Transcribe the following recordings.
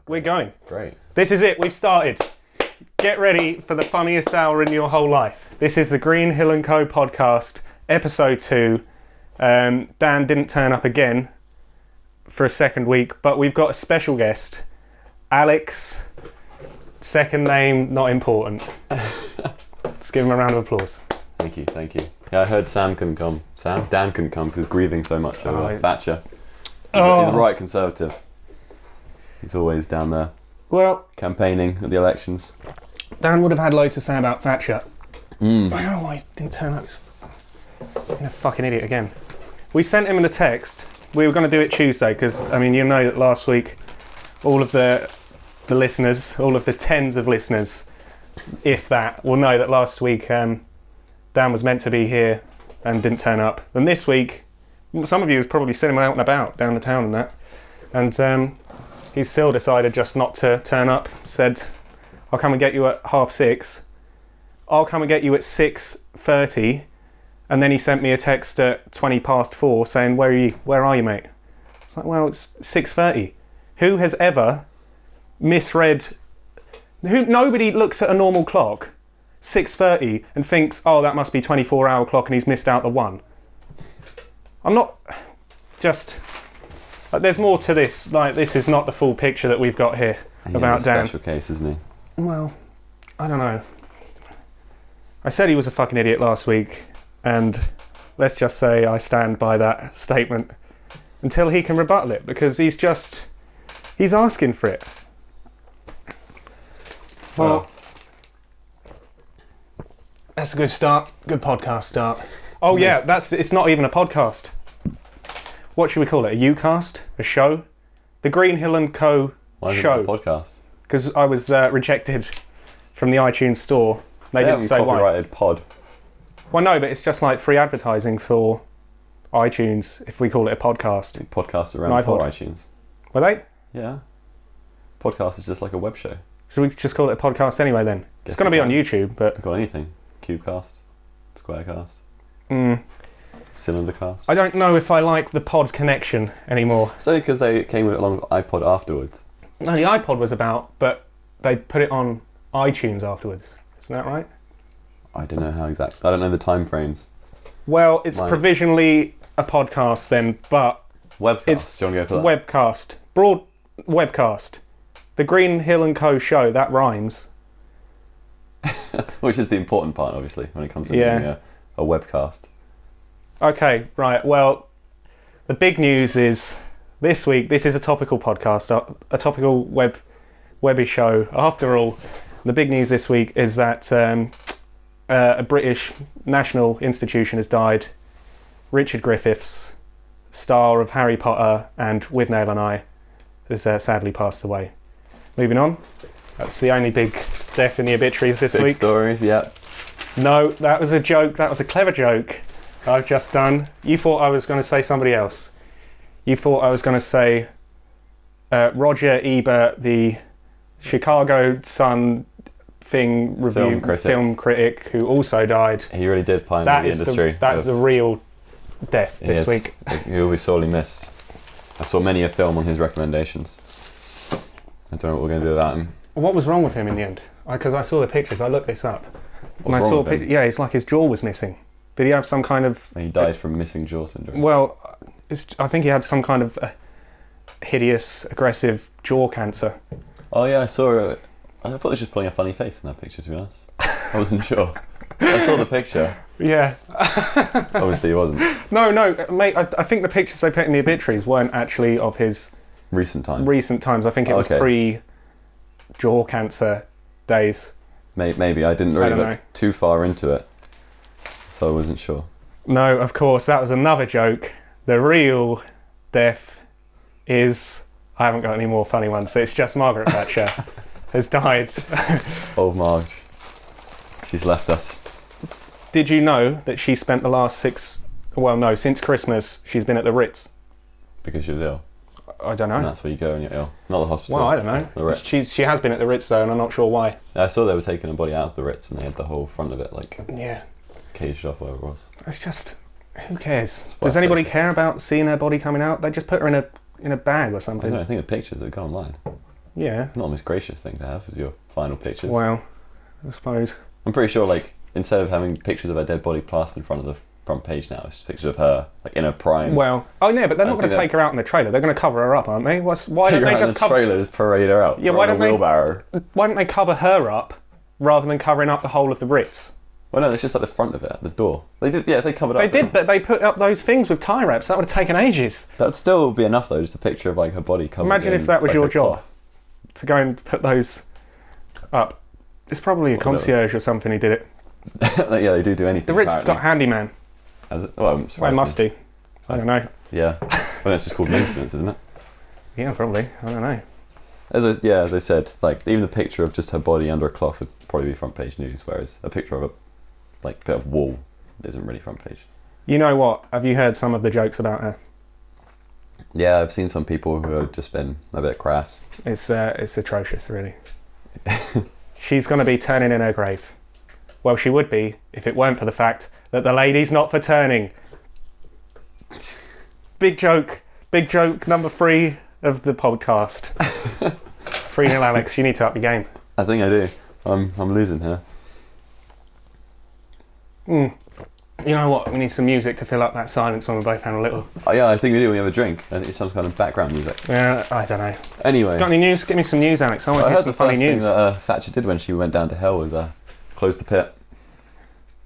We're going. Great. This is it. We've started. Get ready for the funniest hour in your whole life. This is the GH&Co podcast, episode 2. Dan didn't turn up again for a second week, but we've got a special guest. Alex, second name, not important. Let's give him a round of applause. Thank you. Yeah, I heard Dan couldn't come because he's grieving so much over Thatcher. He's a right conservative. He's always down there. Well, campaigning at the elections. Dan would have had loads to say about Thatcher. I don't know why he didn't turn up. He's a fucking idiot again. We sent him in a text. We were going to do it Tuesday because, I mean, you know that last week all of the listeners, all of the tens of listeners, if that, will know that last week Dan was meant to be here and didn't turn up. And this week, some of you have probably seen him out and about down the town and that. And he still decided just not to turn up. Said, I'll come and get you at 6:30. I'll come and get you at 6:30. And then he sent me a text at 4:20 saying, where are you, mate? It's like, well, it's 6:30. Who has ever misread... Nobody looks at a normal clock, 6:30, and thinks, oh, that must be 24-hour clock and he's missed out the one. I'm not... Just... there's more to this. Like, this is not the full picture that we've got here about Dan. Special case, isn't he? Well, I don't know. I said he was a fucking idiot last week, and let's just say I stand by that statement until he can rebuttal it, because he's asking for it. Well, that's a good start. Good podcast start. Oh yeah, it's not even a podcast. What should we call it? A U-cast? A show? The GH&Co Why show. Why is it a podcast? Because I was rejected from the iTunes store. They didn't say why. Copyrighted pod. Well, no, but it's just like free advertising for iTunes if we call it a podcast. Podcasts around before iTunes. Were they? Yeah. Podcast is just like a web show. Should we just call it a podcast anyway then? It's going to be on YouTube, but... We've got anything. Cubecast. Squarecast. Cylindercast. I don't know if I like the pod connection anymore. So because they came along with iPod afterwards. No, the iPod was about, but they put it on iTunes afterwards. Isn't that right? I don't know how exactly. I don't know the time frames. Well, it's provisionally a podcast then, but... Webcast. Do you want to go for that? Webcast. Broad webcast. The GH&Co show, that rhymes. Which is the important part, obviously, when it comes to being a webcast. Okay, right. Well, the big news is this week, this is a topical podcast, a topical webby show. After all, the big news this week is that a British national institution has died. Richard Griffiths, star of Harry Potter and With Nail and I, has sadly passed away. Moving on. That's the only big death in the obituaries this week. Big stories, yeah. No, that was a joke. That was a clever joke I've just done. You thought I was going to say somebody else. You thought I was going to say Roger Ebert, the Chicago Sun film critic, who also died. He really did pioneer the industry. That's the real death this week. He will be sorely missed. I saw many a film on his recommendations. I don't know what we're going to do about him. What was wrong with him in the end? Because I saw the pictures. I looked this up. What's wrong with him? Yeah, it's like his jaw was missing. Did he have some kind of... He died from missing jaw syndrome. Well, I think he had some kind of hideous, aggressive jaw cancer. Oh yeah, I saw it. I thought he was just putting a funny face in that picture, to be honest. I wasn't sure. I saw the picture. Yeah. Obviously he wasn't. No, mate, I think the pictures they put in the obituaries weren't actually of his... Recent times. I think it was pre-jaw cancer days. Maybe. I didn't really look too far into it, so I wasn't sure. No, of course, that was another joke. The real death is... I haven't got any more funny ones. So it's just Margaret Thatcher has died. Old Marg. She's left us. Did you know that she spent the last since Christmas, she's been at the Ritz? Because she was ill? I don't know. And that's where you go when you're ill. Not the hospital. Well, I don't know. The Ritz. She has been at the Ritz though, and I'm not sure why. I saw they were taking a body out of the Ritz and they had the whole front of it yeah, caged off, whatever it was. It's just, who cares? Does anybody care about seeing her body coming out? They just put her in a bag or something. I think the pictures that go online. Yeah. Not the most gracious thing to have as your final pictures. Well, I suppose. I'm pretty sure, like, instead of having pictures of her dead body plastered in front of the front page now, it's pictures of her, like, in her prime. Well, oh yeah, but they're not going to take her out in the trailer. They're going to cover her up, aren't they? Why don't they just cover... trailer, just parade her out. Yeah, why don't they cover her up rather than covering up the whole of the Ritz? Well, no, it's just like the front of it, the door. They did, yeah, they covered up. They did, but they put up those things with tie wraps. That would have taken ages. That'd still be enough, though, just a picture of, like, her body covered. Imagine if that was your job, to go and put those up. It's probably a concierge or something who did it. Like, yeah, they do anything. The Ritz has got handyman. Has it? Well, why must he? I don't know. Yeah. Well, it's just called maintenance, isn't it? Yeah, probably. I don't know. As I said, like, even the picture of just her body under a cloth would probably be front page news, whereas a picture of a, like, bit of wall isn't really front page. You know what? Have you heard some of the jokes about her? Yeah, I've seen some people who have just been a bit crass. It's atrocious, really. She's going to be turning in her grave. Well, she would be if it weren't for the fact that the lady's not for turning. Big joke number 3 of the podcast. 3-0, Alex. You need to up your game. I think I do. I'm losing here. You know what? We need some music to fill up that silence when we're both having a little... Oh, yeah, I think we do. We have a drink and it's some kind of background music. Yeah, I don't know. Anyway. Got any news? Give me some news, Alex. I want to hear some funny news. I heard the first thing that Thatcher did when she went down to hell was close the pit.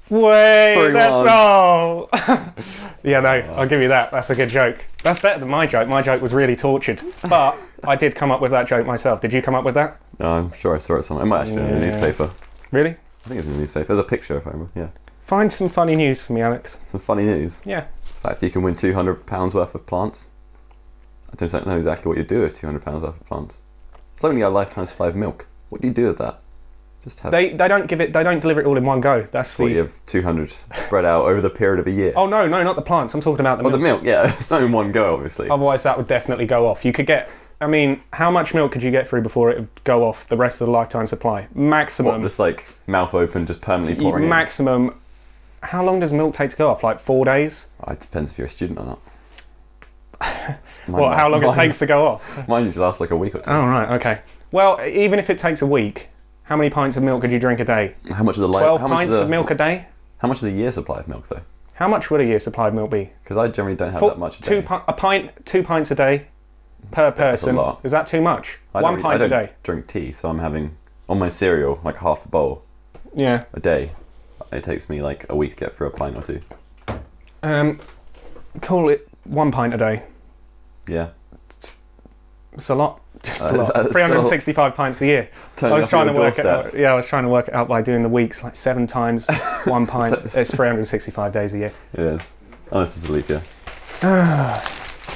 Wait, that's all. Yeah, no, I'll give you that. That's a good joke. That's better than my joke. My joke was really tortured. But I did come up with that joke myself. Did you come up with that? No, I'm sure I saw it somewhere. It might actually be in the newspaper. Really? I think it's in the newspaper. There's a picture, if I remember. Yeah. Find some funny news for me, Alex. Some funny news? Yeah. The fact that you can win £200 worth of plants. I don't know exactly what you do with £200 worth of plants. It's only a lifetime supply of milk. What do you do with that? Just have... They don't deliver it all in one go. That's what, you have 200 spread out over the period of a year. Oh no, not the plants. I'm talking about the milk. Oh, the milk, yeah. It's not in one go, obviously. Otherwise that would definitely go off. You could get... I mean, how much milk could you get through before it would go off the rest of the lifetime supply? Maximum... What, just like mouth open, just permanently pouring in? Maximum... How long does milk take to go off? Like 4 days? Oh, it depends if you're a student or not. How long it takes to go off? Mine usually lasts like a week or 2. Oh, right, okay. Well, even if it takes a week, how many pints of milk could you drink a day? How much is the 12 pints of milk a day? How much is a year's supply of milk, though? How much would a year's supply of milk be? Because I generally don't have that much a day. 2 pints a day per person. That's a lot. Is that too much? 1 pint a day. I don't drink tea, so I'm having, on my cereal, like half a bowl a day. It takes me like a week to get through a pint or 2. Call it 1 pint a day. Yeah. It's a lot. Just a lot. 365 pints a year. I was trying to work it out. Yeah, I was trying to work it out by doing the weeks, like 7 times 1 pint. It's 365 days a year. It is. Unless it's a leap year.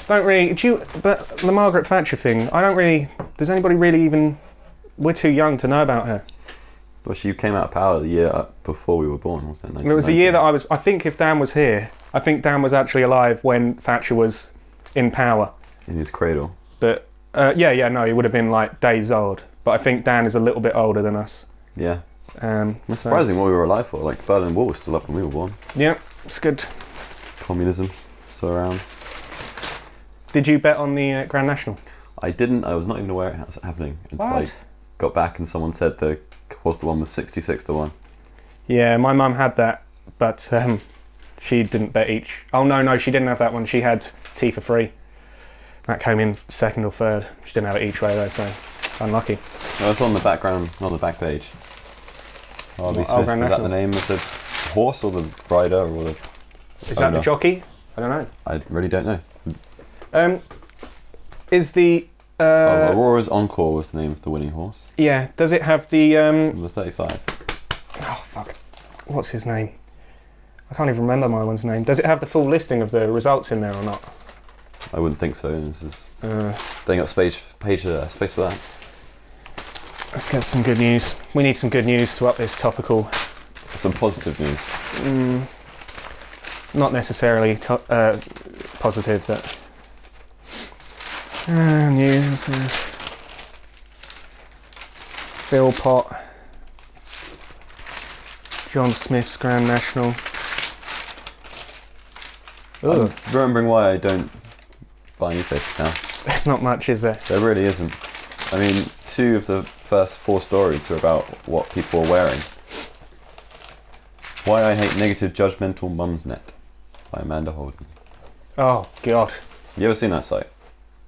Don't really. But the Margaret Thatcher thing, I don't really. Does anybody really even? We're too young to know about her. Well, she came out of power the year before we were born, wasn't it? It was the year that I was... I think if Dan was here, I think Dan was actually alive when Thatcher was in power. In his cradle. But, no, he would have been like days old. But I think Dan is a little bit older than us. Yeah. It's surprising what we were alive for. Like, Berlin Wall was still up when we were born. Yeah, it's good. Communism, still around. Did you bet on the Grand National? I didn't. I was not even aware it was happening until I got back and someone said the one was 66-1. Yeah, my mum had that, but she didn't bet each. Oh no, she didn't have that one. She had tea for free. That came in second or third. She didn't have it each way though, so unlucky. No, it's on the background, on the back page. R.B. Smith, was that the name of the horse or the rider or the... Is that the jockey? I don't know. I really don't know. Is the... Aurora's Encore was the name of the winning horse. Yeah. Does it have the... The 35. Oh, fuck. What's his name? I can't even remember my one's name. Does it have the full listing of the results in there or not? I wouldn't think so. This is, they got space for that. Let's get some good news. We need some good news to up this topical. Some positive news. Not necessarily positive, but... news. Phil Pott. John Smith's Grand National. I'm remembering why I don't buy newspapers now. There's not much, is there? There really isn't. I mean, 2 of the first 4 stories are about what people are wearing. Why I Hate Negative Judgmental Mumsnet by Amanda Holden. Oh, God. You ever seen that site?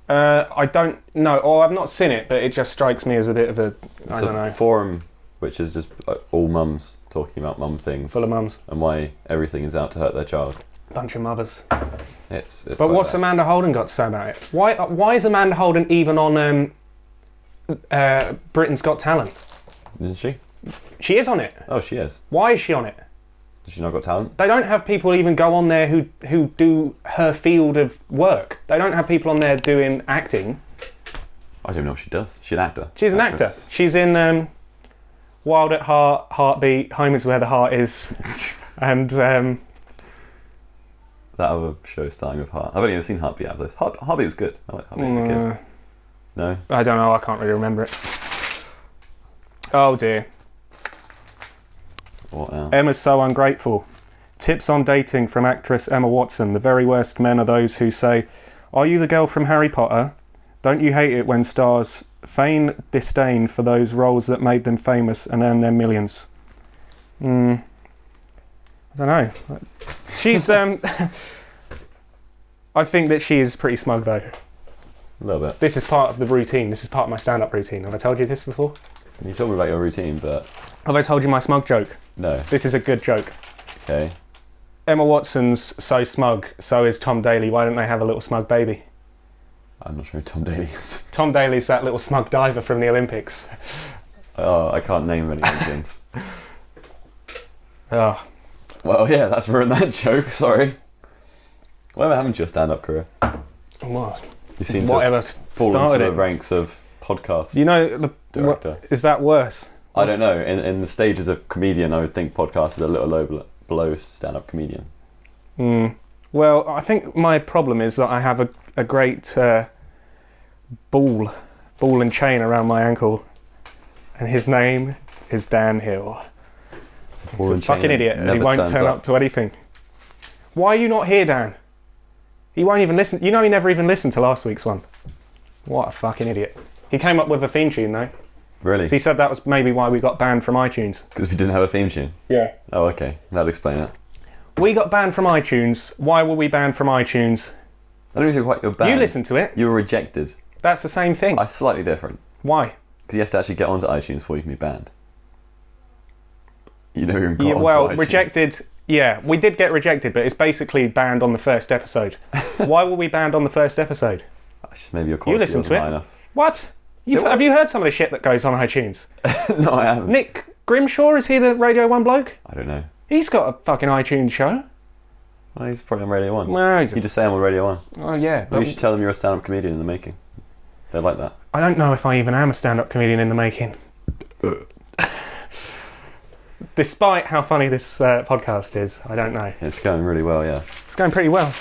I don't know. Or I've not seen it, but it just strikes me as a bit of a... I don't know. It's a forum which is just all mums talking about mum things. Full of mums. And why everything is out to hurt their child. Bunch of mothers. It's but what's Amanda Holden got to say about it? Why is Amanda Holden even on Britain's Got Talent? Isn't she? She is on it. Oh, she is. Why is she on it? Has she not got talent? They don't have people even go on there who do her field of work. They don't have people on there doing acting. I don't know what she does. She's an actor. She's an actor. She's in Wild at Heart, Heartbeat, Home is Where the Heart Is, and that other show starting with Heart. I've only ever seen Heartbeat out of those. Heartbeat was good. I like Heartbeat as a kid. No? I don't know. I can't really remember it. Oh dear. What now? Emma's so ungrateful. Tips on dating from actress Emma Watson. The very worst men are those who say, "Are you the girl from Harry Potter? Don't you hate it when stars feign disdain for those roles that made them famous and earn them millions?" I don't know. She's I think that she is pretty smug though. A little bit. This is part of the routine. This is part of my stand-up routine. Have I told you this before? You told me about your routine, but... Have I told you my smug joke? No. This is a good joke. Okay. Emma Watson's so smug, so is Tom Daley. Why don't they have a little smug baby? I'm not sure who Tom Daley is. Tom Daley's that little smug diver from the Olympics. Oh, I can't name any Olympians. Oh. Well, yeah, that's ruined that joke. Sorry. Whatever happened to your stand-up career? What? You seem Whatever to fall into the ranks of podcast. You know, director. Is that worse? I don't know. In the stages of comedian, I would think podcast is a little low below stand-up comedian. Well, I think my problem is that I have a great ball and chain around my ankle, and his name is Dan Hill. He's a fucking idiot, and he won't turn up to anything. Why are you not here, Dan? He won't even listen. You know he never even listened to last week's one. What a fucking idiot. He came up with a theme tune though. Really? So he said that was maybe why we got banned from iTunes. Because we didn't have a theme tune? Yeah. Oh, okay. That'll explain it. We got banned from iTunes. Why were we banned from iTunes? I don't think you're banned. You listened to it. You were rejected. That's the same thing. Slightly different. Why? Because you have to actually get onto iTunes before you can be banned. You know you're got onto iTunes. Rejected... Yeah, we did get rejected, but it's basically banned on the first episode. Why were we banned on the first episode? Maybe your quality wasn't high enough. What? Have you heard some of the shit that goes on iTunes? No, I haven't. Nick Grimshaw, is he the Radio 1 bloke? I don't know. He's got a fucking iTunes show. Well, he's probably on Radio 1. No, you just say I'm on Radio 1. Oh, yeah. Maybe you should tell them you're a stand-up comedian in the making. They like that. I don't know if I even am a stand-up comedian in the making. Despite how funny this podcast is, I don't know. It's going really well, yeah. It's going pretty well.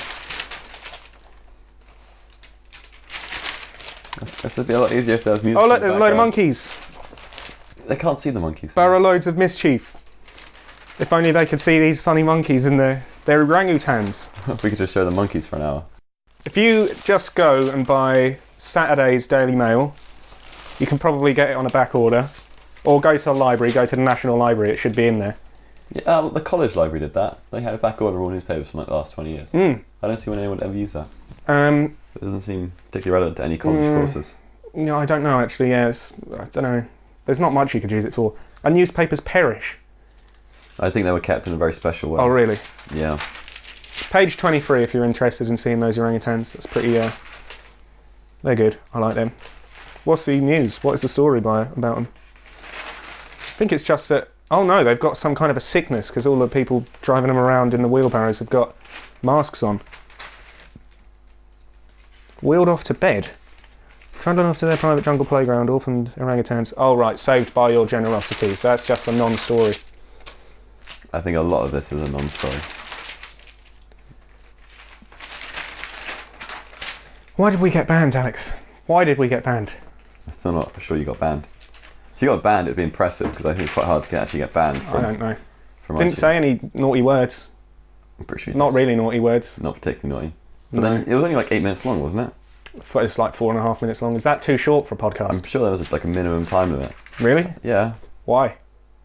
This would be a lot easier if there was music. Oh, look, there's a load of monkeys. They can't see the monkeys. Barrow loads of mischief. If only they could see these funny monkeys in their orangutans. We could just show the monkeys for an hour. If you just go and buy Saturday's Daily Mail, you can probably get it on a back order. Or go to a library, go to the National Library, it should be in there. Yeah, the college library did that. They had a back order of all newspapers from like the last 20 years. I don't see when anyone would ever use that. It doesn't seem particularly relevant to any college courses. No, I don't know actually, I don't know. There's not much you could use it for. And newspapers perish. I think they were kept in a very special way. Oh, really? Yeah. Page 23 if you're interested in seeing those orangutans. That's pretty, they're good. I like them. What's the news? What is the story about them? I think it's just that, oh no, they've got some kind of a sickness because all the people driving them around in the wheelbarrows have got masks on. Wheeled off to bed. Trundled off to their private jungle playground, orphaned orangutans. Oh right, saved by your generosity. So that's just a non-story. I think a lot of this is a non-story. Why did we get banned, Alex? Why did we get banned? I'm still not sure you got banned. If you got banned, it'd be impressive because I think it's quite hard to actually get banned. I don't know. Didn't say any naughty words. I'm pretty sure. Not really naughty words. Not particularly naughty. But then it was only like 8 minutes long, wasn't it? It's like 4.5 minutes long. Is that too short for a podcast? I'm sure there was like a minimum time limit. Really? Yeah. Why? I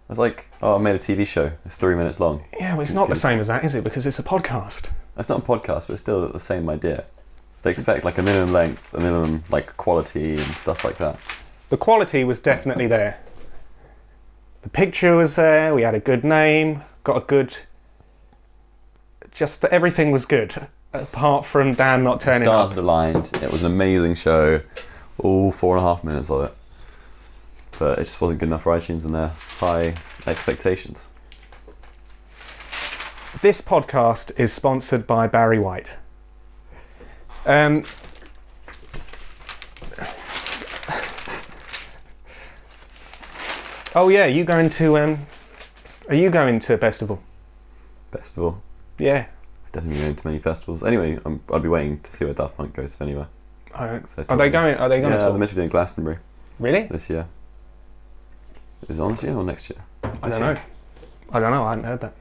was like, I made a TV show. It's 3 minutes long. Yeah, well, it's not the same as that, is it? Because it's a podcast. It's not a podcast, but it's still the same idea. They expect like a minimum length, a minimum like quality and stuff like that. The quality was definitely there. The picture was there. We had a good name. Got a good. Just everything was good, apart from Dan not turning up. Stars aligned. It was an amazing show. All 4.5 minutes of it. But it just wasn't good enough for iTunes and their high expectations. This podcast is sponsored by Barry White. Oh yeah, are you going to festival? Festival? Yeah. I don't think we're going to many festivals. Anyway, I'll be waiting to see where Daft Punk goes, if anywhere. Are they going Yeah, to they're meant to be doing Glastonbury. Really? This year. Is it on this year or next year? I don't know. I hadn't heard that.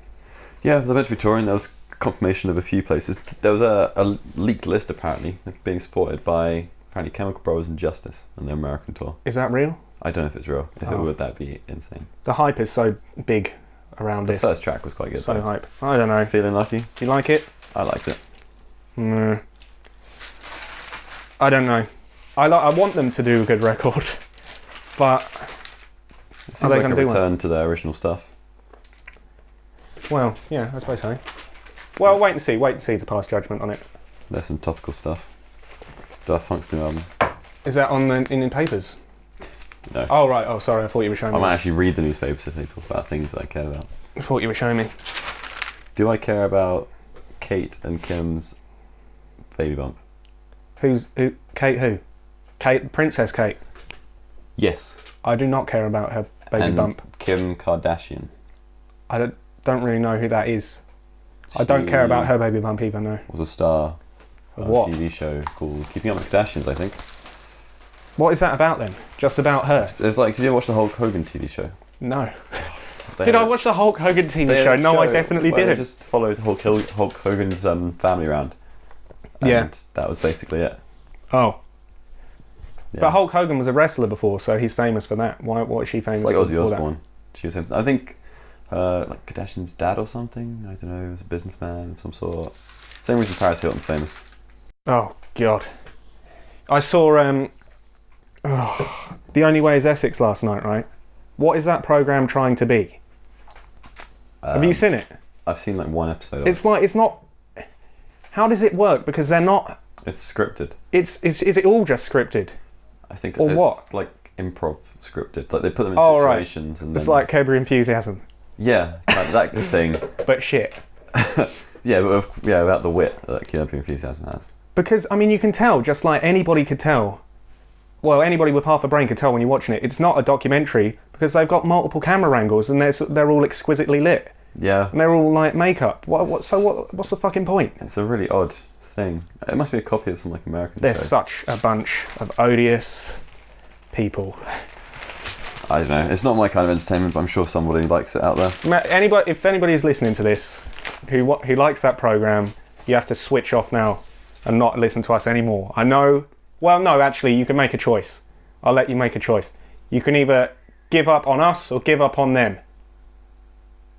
Yeah, they're meant to be touring. There was confirmation of a few places. There was a leaked list apparently being supported by apparently Chemical Brothers and Justice and their American tour. Is that real? I don't know if it's real. If it would, that'd be insane. The hype is so big around this. The first track was quite good. So hype. I don't know. Feeling lucky? You like it? I liked it. I don't know. I want them to do a good record, but it seems like a return to their original stuff. Well, yeah, I suppose so. Well, wait and see to pass judgment on it. There's some topical stuff. Daft Punk's new album. Is that on in papers? No. Oh right. Oh sorry. I thought you were showing me. I might actually read the newspapers if they talk about things that I care about. I thought you were showing me. Do I care about Kate and Kim's baby bump? Who? Kate who? Kate, Princess Kate. Yes. I do not care about her baby bump. Kim Kardashian. I don't really know who that is. I don't care about her baby bump either, no. Was a star of a TV show called Keeping Up with the Kardashians, I think. What is that about then? Just about her? It's like, did you ever watch the Hulk Hogan TV show? No. Did I watch the Hulk Hogan TV show? No, I definitely didn't. They just followed Hulk Hogan's family around. Yeah. That was basically it. Oh. Yeah. But Hulk Hogan was a wrestler before, so he's famous for that. What is she famous for? It's like Ozzy Osbourne. She was famous. I think like Kardashian's dad or something. I don't know. He was a businessman of some sort. Same reason Paris Hilton's famous. Oh God. I saw The Only Way Is Essex last night, right? What is that programme trying to be? Have you seen it? I've seen like one episode. It's not. How does it work? Because they're not. It's scripted. Is it all just scripted? I think or it's what? like improv scripted. Like they put them in situations and it's like Curb Your Enthusiasm. Yeah, like that thing. But shit. Yeah, about the wit that Curb Your Enthusiasm has. Because I mean, you can tell, just like anybody could tell. Well, anybody with half a brain could tell when you're watching it. It's not a documentary because they've got multiple camera angles and they're all exquisitely lit. Yeah. And they're all like makeup. What's the fucking point? It's a really odd thing. It must be a copy of some like American They're show. Such a bunch of odious people. I don't know. It's not my kind of entertainment, but I'm sure somebody likes it out there. If anybody's listening to this who likes that programme, you have to switch off now and not listen to us anymore. I know. Well, no, actually, you can make a choice. I'll let you make a choice. You can either give up on us or give up on them.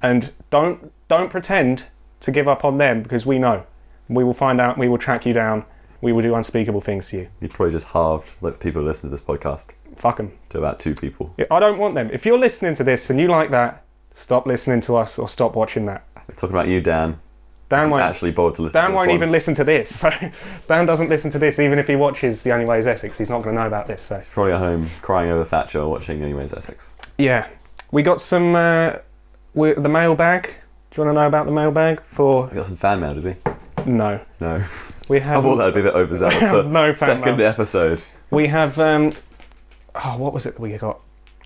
And don't pretend to give up on them because we know. We will find out. We will track you down. We will do unspeakable things to you. You probably just halved like people who listen to this podcast. Fuck them. To about 2 people. I don't want them. If you're listening to this and you like that, stop listening to us or stop watching that. We're talking about you, Dan. Dan won't actually bothered to listen. Dan won't even listen to this. So Dan doesn't listen to this, even if he watches The Only Way Is Essex. He's not going to know about this. So he's probably at home crying over Thatcher watching Only Way Is Essex. Yeah, we got some the mailbag. Do you want to know about the mailbag? We got some fan mail, did we? No. We have. I thought that would be a bit overzealous for no fan second mail. episode. We have. What was it that we got?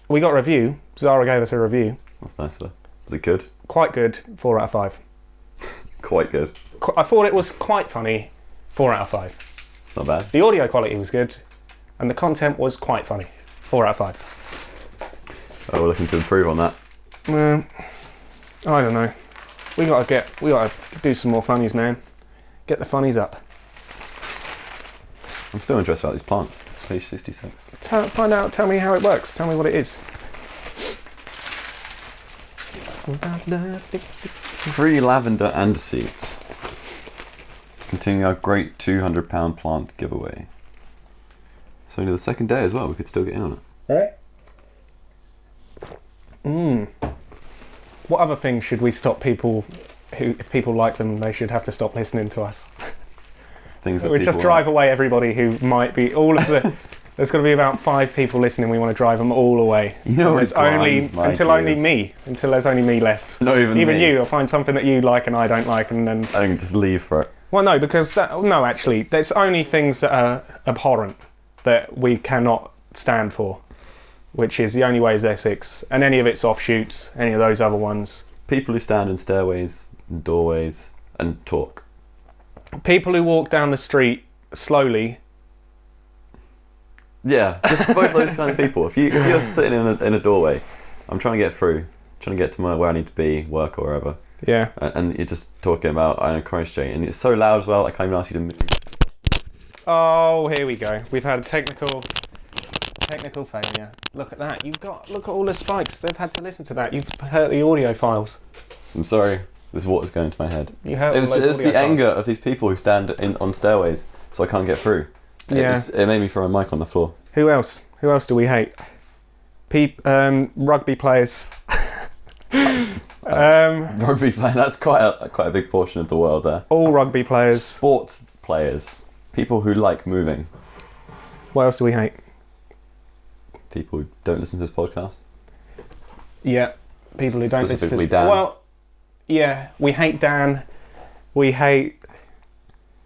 We got a review. Zara gave us a review. That's nice of her. Was it good? Quite good. 4 out of 5. Quite good. I thought it was quite funny. 4 out of 5. It's not bad. The audio quality was good, and the content was quite funny. 4 out of 5. Oh, we're looking to improve on that. I don't know. We gotta do some more funnies, man. Get the funnies up. I'm still interested about these plants. Page 66. Tell me how it works. Tell me what it is. Free lavender and seeds. Continuing our great £200 plant giveaway. It's only the second day as well. We could still get in on it. Right. What other things should we stop people who, if people like them, they should have to stop listening to us? Things that we just drive away everybody who might be all of the. There's going to be about 5 people listening. We want to drive them all away. You know, it's only me. Until there's only me left. Not even me. You. I'll find something that you like and I don't like, and then I can just leave for it. Well, no, because actually, there's only things that are abhorrent that we cannot stand for, which is The Only Way is Essex, and any of its offshoots, any of those other ones. People who stand in stairways, and doorways, and talk. People who walk down the street slowly. Yeah, just avoid those kind of people. If you're sitting in a doorway, I'm trying to get through, trying to get to where I need to be, work or wherever. Yeah. And you're just talking about Christ Street, and it's so loud as well, I can't even ask you to move. Oh, here we go. We've had a technical failure. Look at that. Look at all the spikes. They've had to listen to that. You've hurt the audio files. I'm sorry. This water's going into my head. You hurt It's the anger of these people who stand on stairways, so I can't get through. Yeah. It made me throw a mic on the floor. Who else? Who else do we hate? Rugby players. Rugby players. That's quite a big portion of the world there. All rugby players. Sports players. People who like moving. What else do we hate? People who don't listen to this podcast. Yeah. People who don't listen to this. Dan. Well, yeah. We hate Dan. We hate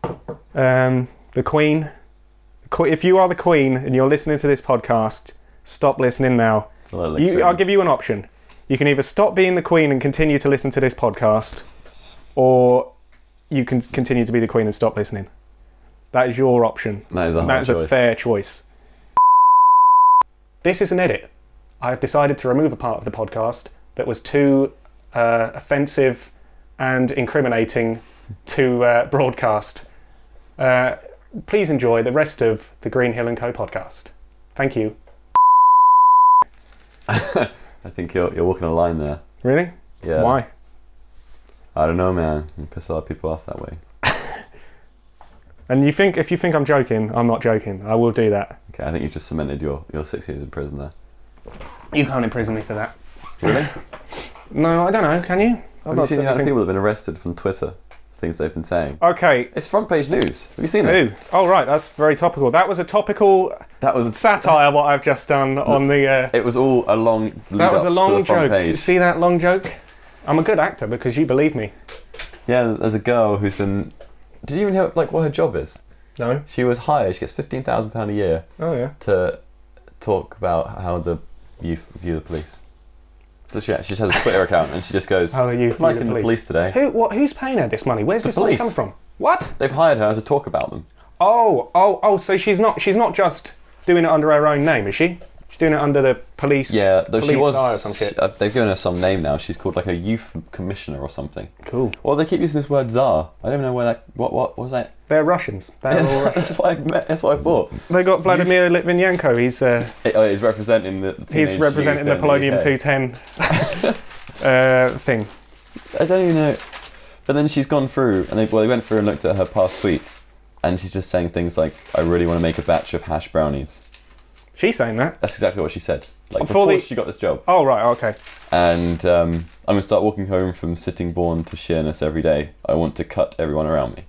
the Queen. If you are the Queen and you're listening to this podcast, stop listening now. I'll give you an option. You can either stop being the Queen and continue to listen to this podcast, or you can continue to be the Queen and stop listening. That is your option. That is a hard choice. That's a fair choice. This is an edit. I've decided to remove a part of the podcast that was too offensive and incriminating to broadcast. Please enjoy the rest of the GH&Co podcast. Thank you. I think you're walking a line there. Really? Yeah. Why? I don't know, man. You piss a lot of people off that way. And if you think I'm joking, I'm not joking. I will do that. Okay, I think you just cemented your 6 years in prison there. You can't imprison me for that. Really? No, I don't know. Can you? Have you seen the other people that have been arrested from Twitter? Things they've been saying. Okay. It's front page news. Have you seen this? Oh, right. That's very topical. That was a topical satire, what I've just done on the... It was all a long That was a long joke. Page. You see that long joke? I'm a good actor because you believe me. Yeah, there's a girl who's been... Did you even hear what her job is? No. She was hired. She gets £15,000 a year. Oh, yeah. To talk about how the youth view the police. So she has a Twitter account and she just goes, how are you liking the police today. Who's paying her this money? Where's this money coming from? What? They've hired her to talk about them. Oh, so she's not just doing it under her own name, is she? She's doing it under the police. Yeah, though she was. Or some shit. They've given her some name now. She's called like a youth commissioner or something. Cool. Well, they keep using this word czar. I don't even know where that. What was that? They're Russians. They're all Russians. That's what I thought. They got Vladimir Litvinenko. He's representing the. He's representing the Polonium 210 thing. I don't even know. But then she's gone through, and they went through and looked at her past tweets, and she's just saying things like, "I really want to make a batch of hash brownies." She's saying that? That's exactly what she said. Like before she got this job. Oh, right, okay. And I'm going to start walking home from Sittingbourne to Sheerness every day. I want to cut everyone around me.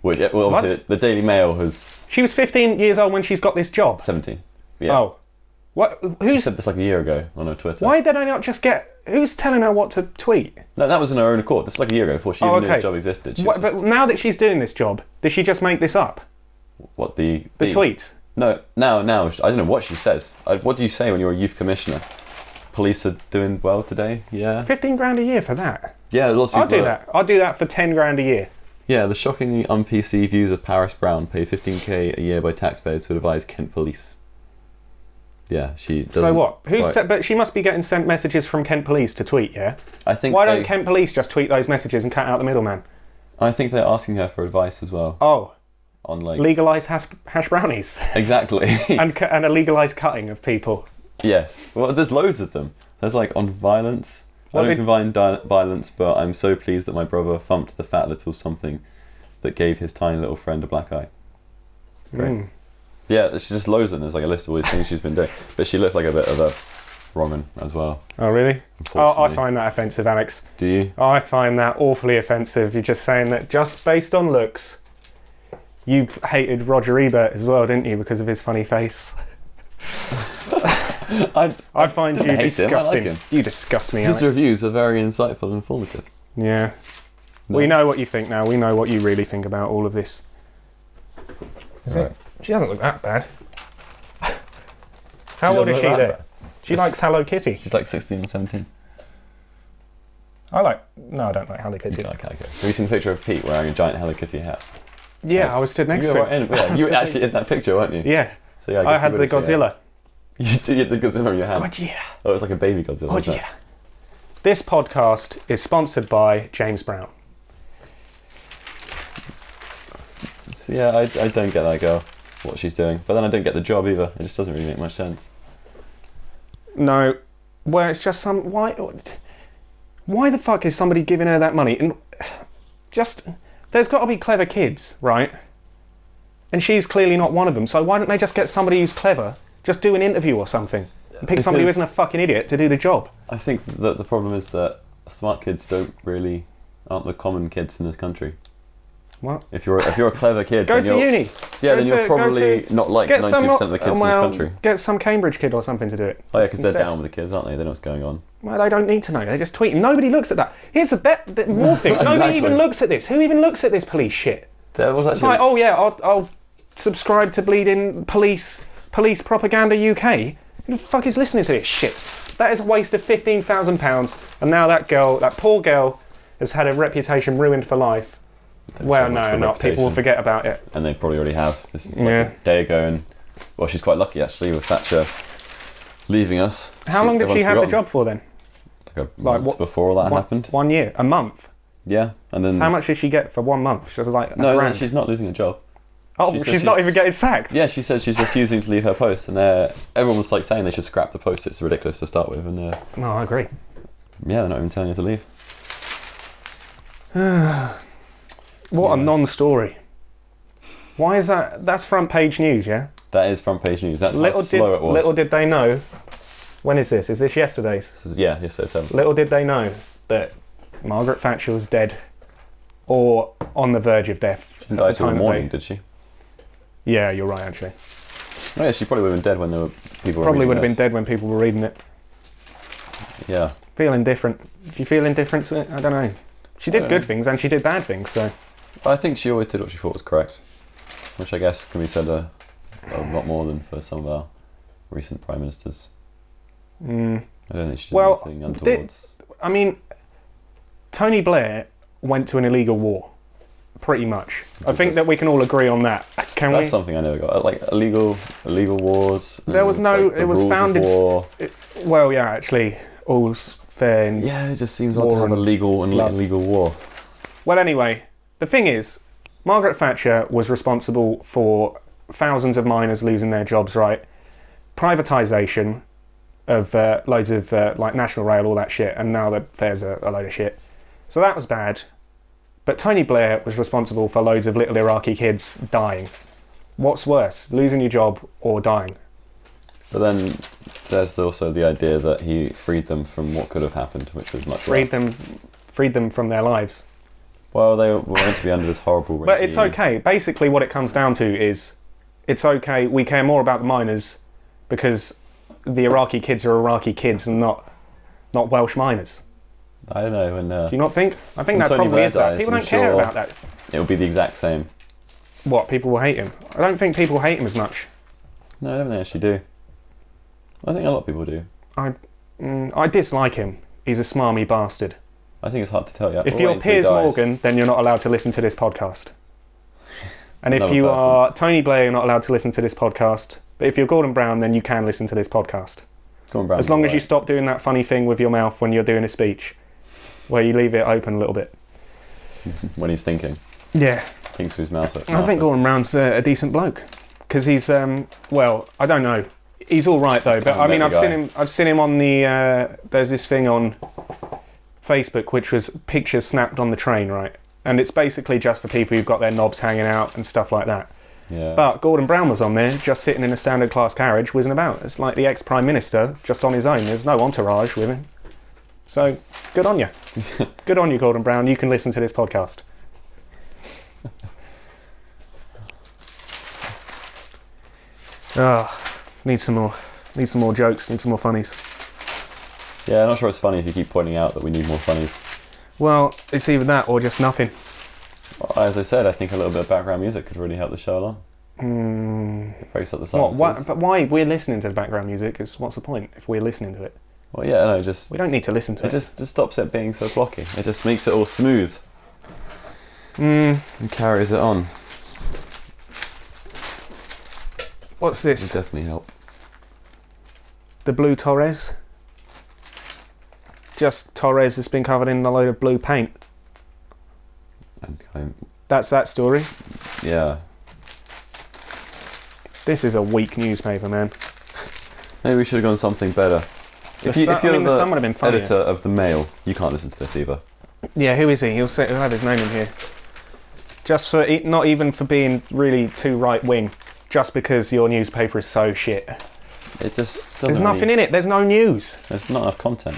Which, well, obviously, the Daily Mail has... She was 15 years old when she's got this job? 17. Yeah. Oh. What? She said this like a year ago on her Twitter. Why did I not just get... Who's telling her what to tweet? No, that was in her own accord. This is like a year ago before she even knew the job existed. But now that she's doing this job, did she just make this up? What, the tweets? No, now, I don't know what she says. What do you say when you're a youth commissioner? Police are doing well today, yeah? 15 grand a year for that? Yeah, lots of people I'll do that for 10 grand a year. Yeah, the shockingly un-PC views of Paris Brown, paid 15k a year by taxpayers to advise Kent Police. Yeah, she doesn't... So what? But she must be getting sent messages from Kent Police to tweet, yeah? I think Why don't Kent Police just tweet those messages and cut out the middleman? I think they're asking her for advice as well. Oh. on like legalised hash brownies. Exactly. and a legalised cutting of people. Yes. Well, there's loads of them. There's like on violence. I don't combine violence, but I'm so pleased that my brother thumped the fat little something that gave his tiny little friend a black eye. Great. Yeah, there's just loads of them. There's like a list of all these things she's been doing. But she looks like a bit of a wrong one as well. Oh, really? Oh, I find that offensive, Alex. Do you? I find that awfully offensive. You're just saying that just based on looks. You hated Roger Ebert as well, didn't you, because of his funny face? I find you disgusting. Him. You disgust me, His Alex. reviews are very insightful and informative. Yeah. No. We know what you think now. We know what you really think about all of this. Is it? She doesn't look that bad. How old is she there? She likes Hello Kitty. She's like 16 and 17. No, I don't like Hello Kitty. Okay. Have you seen the picture of Pete wearing a giant Hello Kitty hat? Yeah, I was stood next to him. You were actually in that picture, weren't you? Yeah. So yeah, I had the Godzilla. You did get the Godzilla in your hand. Godzilla. Oh, it was like a baby Godzilla. Godzilla. This podcast is sponsored by James Brown. So yeah, I don't get that girl, what she's doing. But then I don't get the job either. It just doesn't really make much sense. No. Well, it's just why the fuck is somebody giving her that money? And just... There's got to be clever kids, right? And she's clearly not one of them. So why don't they just get somebody who's clever, just do an interview or something, and pick somebody who isn't a fucking idiot to do the job? I think that the problem is that smart kids aren't the common kids in this country. What? If you're a clever kid, go to uni. Yeah, then you're probably not like 90% of the kids in this country. Get some Cambridge kid or something to do it. Oh yeah, because they're down with the kids, aren't they? They know what's going on. Well, they don't need to know. They just tweet. Nobody looks at that. Here's the more thing. Exactly. Nobody even looks at this. Who even looks at this police shit? There was actually... It's like, oh yeah, I'll subscribe to bleeding police propaganda UK. Who the fuck is listening to this shit? That is a waste of £15,000. And now that poor girl, has had a reputation ruined for life. Well, no, not. People will forget about it. And they probably already have. This is like a day ago, and well, she's quite lucky actually with Thatcher leaving us. How long did she have the job for then? Like a month before all that happened. 1 year? A month? Yeah, and then... So how much did she get for 1 month? She was like No, she's not losing a job. Oh, she's not even getting sacked? Yeah, she said she's refusing to leave her post, and everyone was like saying they should scrap the post. It's ridiculous to start with, and no, I agree. Yeah, they're not even telling her to leave. What a non-story. Why is that? That's front page news, yeah? That is front page news. That's how slow it was. Little did they know. When is this? Is this yesterday's? Yesterday's. Little did they know that Margaret Thatcher was dead, or on the verge of death. She didn't die till the morning, did she? Yeah, you're right, actually. Oh yeah, she probably would have been dead when there were people. Probably would have been dead when people were reading it. Yeah. Feeling different. Do you feel indifferent to it? I don't know. She did good things and she did bad things, so... I think she always did what she thought was correct. Which I guess can be said a lot more than for some of our recent Prime Ministers. I don't think she did anything untowards. I mean, Tony Blair went to an illegal war. Pretty much. I think that we can all agree on that. That's something I never got. Like, illegal wars. There was no... It was founded... Well, yeah, actually, all's fair in... Yeah, it just seems odd to have a legal and illegal war. Well, anyway, the thing is, Margaret Thatcher was responsible for thousands of miners losing their jobs, right? Privatisation of loads of, like, National Rail, all that shit, and now the fares are a load of shit. So that was bad. But Tony Blair was responsible for loads of little Iraqi kids dying. What's worse, losing your job or dying? But then there's also the idea that he freed them from what could have happened, which was much worse. Freed them from their lives. Well, they were meant to be under this horrible regime. But it's okay. Basically what it comes down to is, it's okay, we care more about the miners because the Iraqi kids are Iraqi kids and not Welsh miners. I don't know. Do you not think? I think that probably is that. People don't care about that. It'll be the exact same. What, people will hate him? I don't think people hate him as much. No, I don't think they actually do. I think a lot of people do. I dislike him. He's a smarmy bastard. I think it's hard to tell you. If you're Piers Morgan, then you're not allowed to listen to this podcast. And if you are Tony Blair, you're not allowed to listen to this podcast. But if you're Gordon Brown, then you can listen to this podcast. Gordon Brown. As long as you stop doing that funny thing with your mouth when you're doing a speech, where you leave it open a little bit. When he's thinking. Yeah. Thinks with his mouth open. I think Gordon Brown's a decent bloke because he's well, I don't know. He's all right though, but I mean, I've seen him on the. There's this thing on Facebook which was pictures snapped on the train, right? And it's basically just for people who've got their knobs hanging out and stuff like that. Yeah. But Gordon Brown was on there, just sitting in a standard class carriage, whizzing about. It's like the ex-Prime Minister, just on his own. There's no entourage with him. So, good on you. Good on you, Gordon Brown. You can listen to this podcast. Need some more jokes, need some more funnies. Yeah, I'm not sure it's funny if you keep pointing out that we need more funnies. Well, it's either that or just nothing. Well, as I said, I think a little bit of background music could really help the show along. It breaks up the silences. But why we're listening to the background music? Is what's the point if we're listening to it? Well, yeah, no, just... We don't need to listen to it. It just stops it being so blocky. It just makes it all smooth. And carries it on. What's this? It'll definitely help. The blue Torres. Just Torres has been covered in a load of blue paint. That's that story. Yeah. This is a weak newspaper, man. Maybe we should have gone something better. If you're the editor of the Mail, you can't listen to this either. Yeah, who is he? He'll have his name in here. Just for not even for being really too right wing, just because your newspaper is so shit. It just doesn't. There's nothing in it. There's no news. There's not enough content.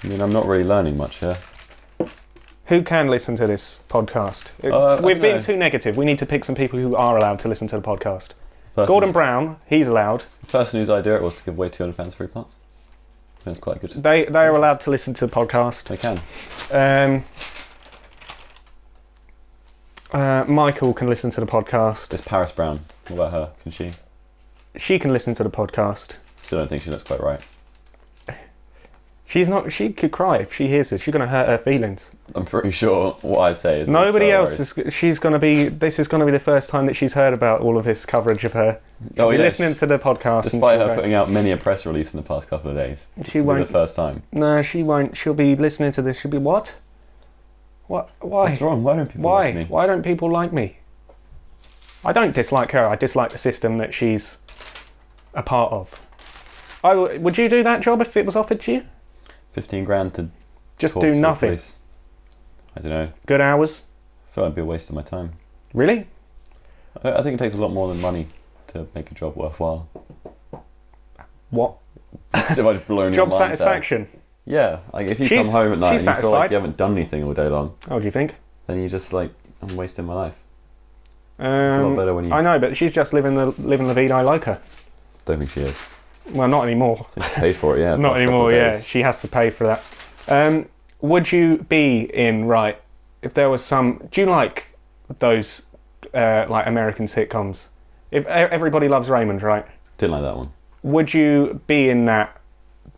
I mean, I'm not really learning much here. Who can listen to this podcast? We've been too negative. We need to pick some people who are allowed to listen to the podcast. Gordon Brown, he's allowed. The person whose idea it was to give away £200 free parts. I think it's quite good. They are allowed to listen to the podcast. They can. Michael can listen to the podcast. It's Paris Brown. What about her? Can she? She can listen to the podcast. Still don't think she looks quite right. She's not. She could cry if she hears this. She's going to hurt her feelings. I'm pretty sure what I say is nobody else is. She's going to be. This is going to be the first time that she's heard about all of this coverage of her. Listening to the podcast. Despite her putting out many a press release in the past couple of days, she won't. Be the first time. No, she won't. She'll be listening to this. She'll be what? What? Why? What's wrong? Why don't people like me? Why don't people like me? I don't dislike her. I dislike the system that she's a part of. Would you do that job if it was offered to you? 15 grand to just do nothing. I don't know. Good hours? I feel like it'd be a waste of my time. Really? I think it takes a lot more than money to make a job worthwhile. What? So I just blown job satisfaction? Yeah. Like if you come home at night and you feel like you haven't done anything all day long. Oh, do you think? Then you just like, I'm wasting my life. It's a lot better when you... I know, but she's just living the vida I like her. Don't think she is. Well, not anymore. So she paid for it, yeah. Not anymore, yeah. She has to pay for that. Would you be in, if there was some... Do you like those, like, American sitcoms? If Everybody Loves Raymond, right? Didn't like that one. Would you be in that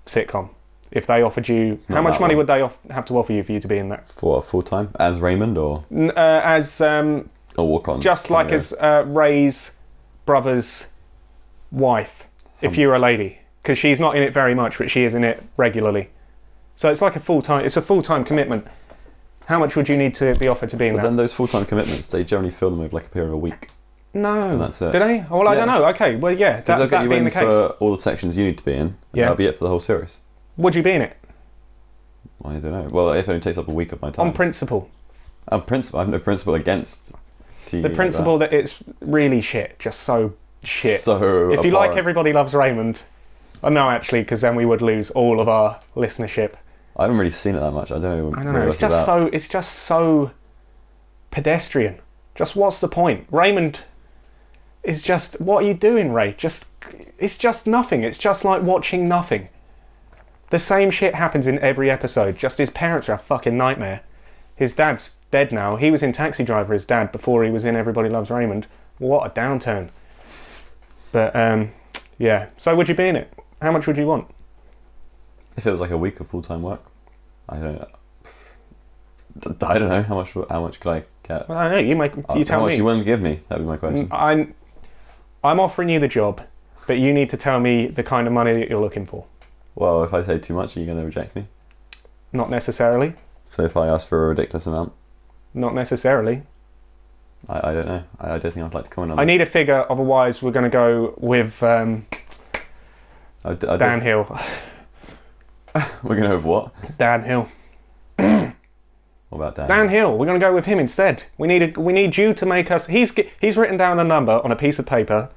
sitcom? If they offered you... How much money would they have to offer you for you to be in that? For what, full-time? As Raymond, or...? As... or walk on. Just like as Ray's brother's wife. If you're a lady, because she's not in it very much, but she is in it regularly. So it's like a full-time commitment. How much would you need to be offered to be in that? But then those full-time commitments, they generally fill them over like a period of a week. No. And that's it. Do they? Well, I don't know. Okay, well, yeah, they'll get you in for all the sections you need to be in, and that'll be it for the whole series. Would you be in it? I don't know. Well, if it only takes up a week of my time. On principle. On principle? I have no principle against TV. The principle that it's really shit, just so shit. So if you like Everybody Loves Raymond, no, actually, because then we would lose all of our listenership. I haven't really seen it that much. I don't know. It's just so pedestrian. Just what's the point? Raymond is just, what are you doing, Ray? It's just nothing. It's just like watching nothing. The same shit happens in every episode. Just his parents are a fucking nightmare. His dad's dead now. He was in Taxi Driver, his dad, before he was in Everybody Loves Raymond. What a downturn. But, yeah. So would you be in it? How much would you want? If it was like a week of full-time work, I don't know. How much could I get? Well, I don't know. You tell me. How much you willing to give me? That'd be my question. I'm offering you the job, but you need to tell me the kind of money that you're looking for. Well, if I say too much, are you going to reject me? Not necessarily. So if I ask for a ridiculous amount? Not necessarily. I don't know. I don't think I'd like to comment on I this. need a figure, otherwise we're going to go with Dan Hill. We're going to have what? Dan Hill. What about Dan? Dan Hill. We're going to go with him instead. We need you to make us... He's written down a number on a piece of paper,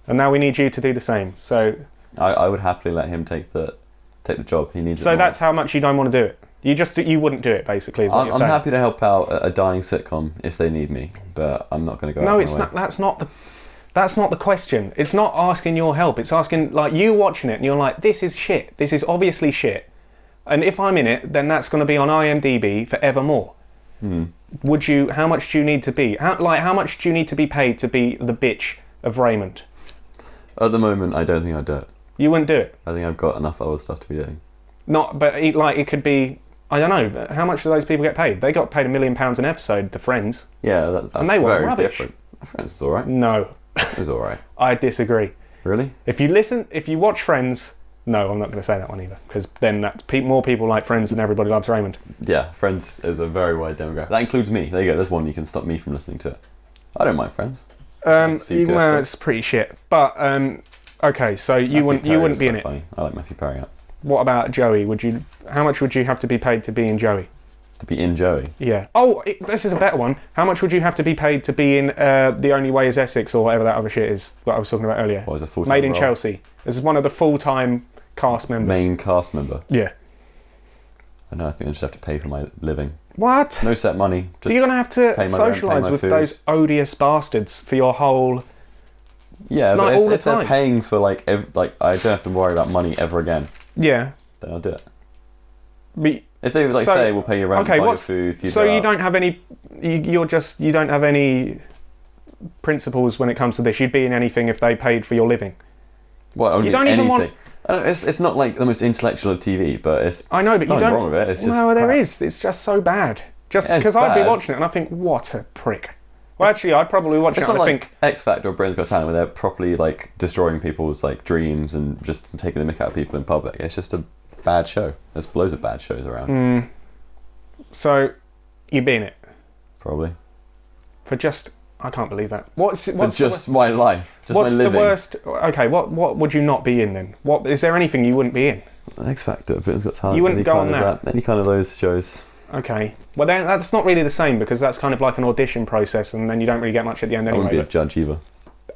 and now we need you to do the same. So I would happily let him take the job. He needs it so more. that's how much you don't want to do it. You wouldn't do it, basically. I'm happy to help out a dying sitcom if they need me, but I'm not going to go. No, it's not. That's not the question. It's not asking your help. It's asking, like, you watching it and you're like, this is shit. This is obviously shit. And if I'm in it, then that's going to be on IMDb forevermore. How much do you need to be? How much do you need to be paid to be the bitch of Raymond? At the moment, I don't think I'd do it. You wouldn't do it? I think I've got enough other stuff to be doing. It could be... I don't know. How much do those people get paid? They got paid £1 million an episode, the Friends. Yeah, that's and they were very rubbish. different. Friends is alright. No. It was alright. I disagree. Really? If you watch Friends... No, I'm not going to say that one either, because then that's more people like Friends than Everybody Loves Raymond. Yeah, Friends is a very wide demographic. That includes me. There you go. There's one you can stop me from listening to it. I don't mind Friends. It's pretty shit. But okay, so you wouldn't be in it. Funny. I like Matthew Perry. What about Joey? How much would you have to be paid to be in Joey? To be in Joey? Yeah. Oh, this is a better one. How much would you have to be paid to be in The Only Way Is Essex, or whatever that other shit is that I was talking about earlier? What was a full-time Made in role? Chelsea. This is one of the full-time cast members. Main cast member? Yeah. I know, I think I just have to pay for my living. What? No set money. Just you're going to have to pay my rent, socialise pay my with food. those odious bastards for your whole... Yeah, like, but if they're paying for, like, I don't have to worry about money ever again. Yeah. Then I'll do it. But, if they would say we'll pay your rent, buy your food, so you don't have any... you don't have any principles when it comes to this. You'd be in anything if they paid for your living. What? I would You do don't anything. even want... It's not like the most intellectual of TV, but it's... I know, but you don't... wrong with it. It's just no, there crap. is. It's just so bad. Just Yeah, because I'd be watching it and I think, what a prick. Well, actually, I'd probably watch it It's and not I like think... X Factor or Britain's Got Talent, where they're properly, like, destroying people's, like, dreams and just taking the mick out of people in public. It's just a bad show. There's loads of bad shows around. So, you'd be in it? Probably. For just... I can't believe that. For just my life. Just my living. What's the worst... Okay, what would you not be in then? Is there anything you wouldn't be in? X Factor, Britain's Got Talent. You wouldn't go on that? Any kind of those shows. Okay. Well, then that's not really the same, because that's kind of like an audition process, and then you don't really get much at the end I anyway. wouldn't be a judge either.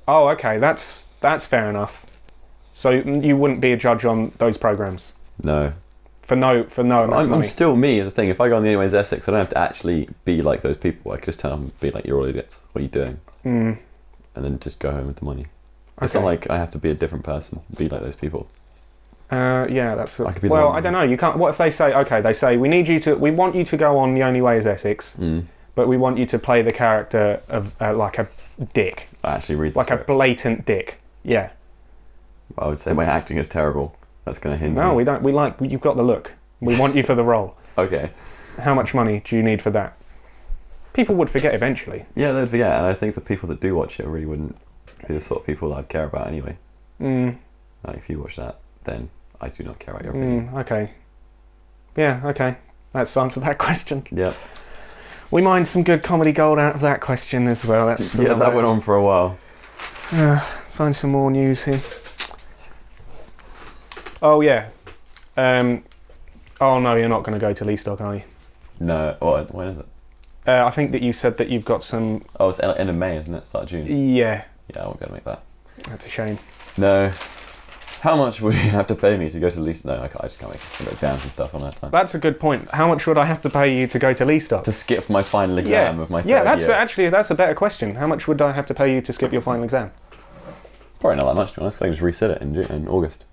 Oh, okay. That's fair enough. So you wouldn't be a judge on those programmes? No. For no amount of money? I'm still me, is the thing. If I go on the Anyways Essex, I don't have to actually be like those people. I could just tell them and be like, you're all idiots. What are you doing? And then just go home with the money. It's not like I have to be a different person, be like those people. Yeah, that's... I could be I don't know. You can't... What if they say, okay, we want you to go on The Only Way Is Essex, but we want you to play the character of, like, a dick. I actually read the Like script. a blatant dick. Yeah. I would say my acting is terrible. That's going to hinder No, me. we don't. You've got the look. We want you for the role. Okay. How much money do you need for that? People would forget eventually. Yeah, they'd forget, and I think the people that do watch it really wouldn't be the sort of people that I'd care about anyway. Like, if you watch that, then I do not care about your opinion. Okay. Yeah, okay. That's answered that question. Yep. We mined some good comedy gold out of that question as well. That went on for a while. Find some more news here. Oh, yeah. Oh, no, you're not going to go to Leastock, are you? No. What? When is it? I think that you said that you've got some... Oh, it's end of May, isn't it? Start of June. Yeah. Yeah, I won't be able to make that. That's a shame. No. How much would you have to pay me to go to Leastock? No, I just can't make it. I've got exams and stuff on that time. That's a good point. How much would I have to pay you to go to Leastock? To skip my final exam of my third year. That's a better question. How much would I have to pay you to skip your final exam? Probably not that much, to be honest. I can just resit it in August.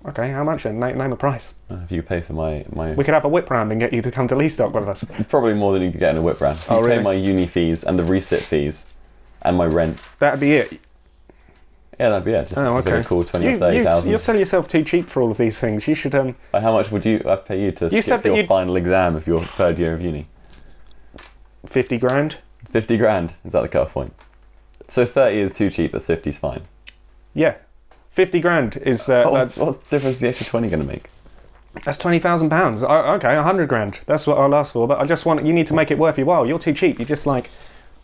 Okay, how much then? Name a price. If you could pay for my... We could have a whip round and get you to come to Leastock with us. Probably more than you could get in a whip round. If you pay my uni fees and the resit fees and my rent. That'd be it. Yeah, that'd be it. Just a cool 20 or 30,000. You're selling yourself too cheap for all of these things. You should... How much would you have to pay you to skip your final exam of your third year of uni? 50 grand. 50 grand? Is that the cut-off point? So 30 is too cheap, but 50 is fine. Yeah. 50 grand is... what difference is the extra 20 going to make? That's £20,000. Okay, 100 grand. That's what I'll ask for. But I just want you need to make it worth your while. You're too cheap. You're just like,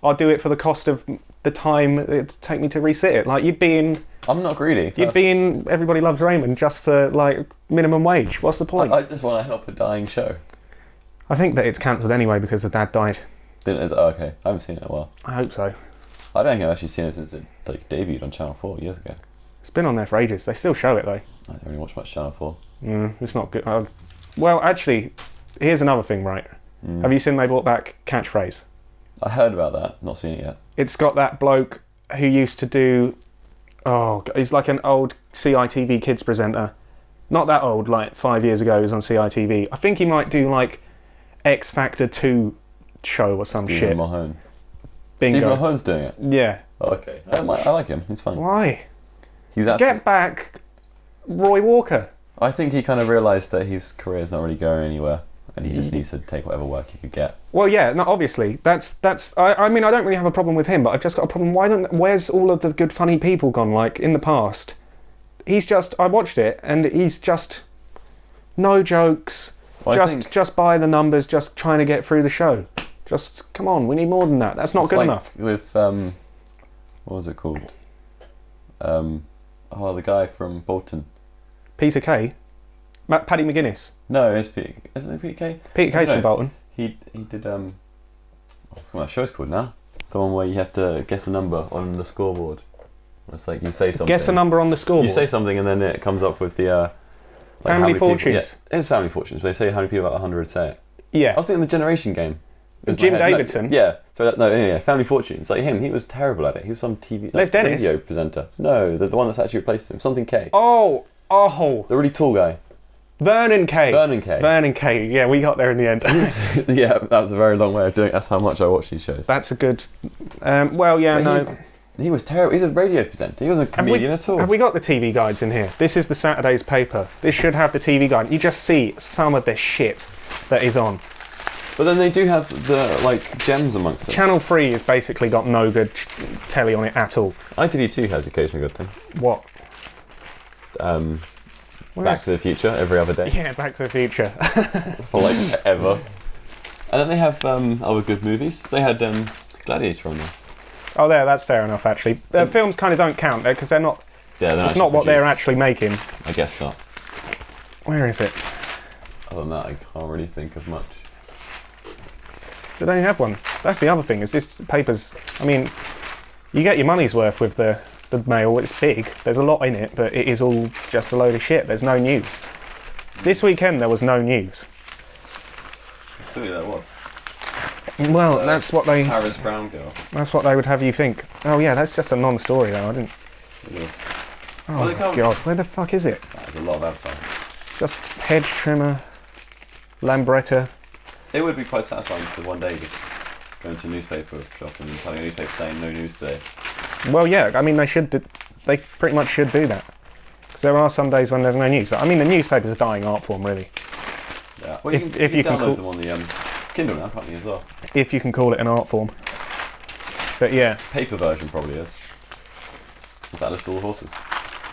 I'll do it for the cost of the time it'd take me to resit it. Like you'd be in. I'm not greedy. You'd be in Everybody Loves Raymond just for like minimum wage. What's the point? I just want to help a dying show. I think that it's cancelled anyway because the dad died. Okay, I haven't seen it in a while. I hope so. I don't think I've actually seen it since it debuted on Channel 4 years ago. It's been on there for ages. They still show it though. I don't really watch much Channel 4. It's not good. Well, actually, here's another thing, right? Have you seen they brought back Catchphrase? I heard about that, not seen it yet. It's got that bloke who used to do... he's like an old CITV kids presenter. Not that old, like 5 years ago he was on CITV. I think he might do like X Factor 2 show or some Stephen shit. Mulhone. Bingo. Stephen Mulhone's doing it? Yeah. Oh, okay. I like him, he's funny. Why? He's actually... Get back Roy Walker. I think he kind of realised that his career's not really going anywhere and he just needs to take whatever work he could get. Well, yeah, no, obviously. I mean, I don't really have a problem with him, but I've just got a problem. Where's all of the good, funny people gone, like, in the past? I watched it, and he's just... No jokes. Well, just by the numbers, just trying to get through the show. Just, come on, we need more than that. That's not good enough. With, what was it called? The guy from Bolton. Peter Kay? Paddy McGuinness? No, it's Peter. Isn't it Peter Kay? Peter Kay's from Bolton. He did, I forgot what that show's called now. The one where you have to guess a number on the scoreboard. It's like you say something. Guess a number on the scoreboard? You say something and then it comes up with the... Family Fortunes? It's Family Fortunes. They say how many people out of 100 say it. Yeah. I was thinking the Generation Game. Jim Davidson? Family Fortunes. Like him, he was terrible at it. He was some TV Les Dennis? radio presenter. No, the one that's actually replaced him. Something K. Oh! The really tall guy. Vernon Kay. Vernon Kay. Yeah, we got there in the end. Yeah, that was a very long way of doing it. That's how much I watch these shows. That's a good... well, yeah, no... He was terrible. He's a radio presenter. He wasn't a comedian at all. Have we got the TV guides in here? This is the Saturday's paper. This should have the TV guide. You just see some of the shit that is on. But then they do have the gems amongst them. Channel 3 has basically got no good telly on it at all. ITV2 has occasionally good things. What? Back to the Future every other day. Yeah, Back to the Future. For ever. And then they have other good movies. They had Gladiator on there. Oh, that's fair enough. Actually, films kind of don't count there because they're not. Yeah, it's not what they're actually making. I guess not. Where is it? Other than that, I can't really think of much. Do they have one? That's the other thing. Is this papers? I mean, you get your money's worth with the Mail. It's big. There's a lot in it, but it is all just a load of shit. There's no news. This weekend there was no news. Who there was? Well, that's what they... Paris Brown girl. That's what they would have you think. Oh yeah, that's just a non-story though, I didn't... Oh my god, where the fuck is it? There's a lot of advertising. Just hedge trimmer, Lambretta. It would be quite satisfying to one day just going to a newspaper shop and telling a newspaper saying no news today. Well yeah, I mean they pretty much should do that. Because there are some days when there's no news. I mean the newspaper's a dying art form really. Yeah. Well, if you can download them on the Kindle now, can't you, as well? If you can call it an art form. But yeah. Paper version probably is. Is that list all the horses?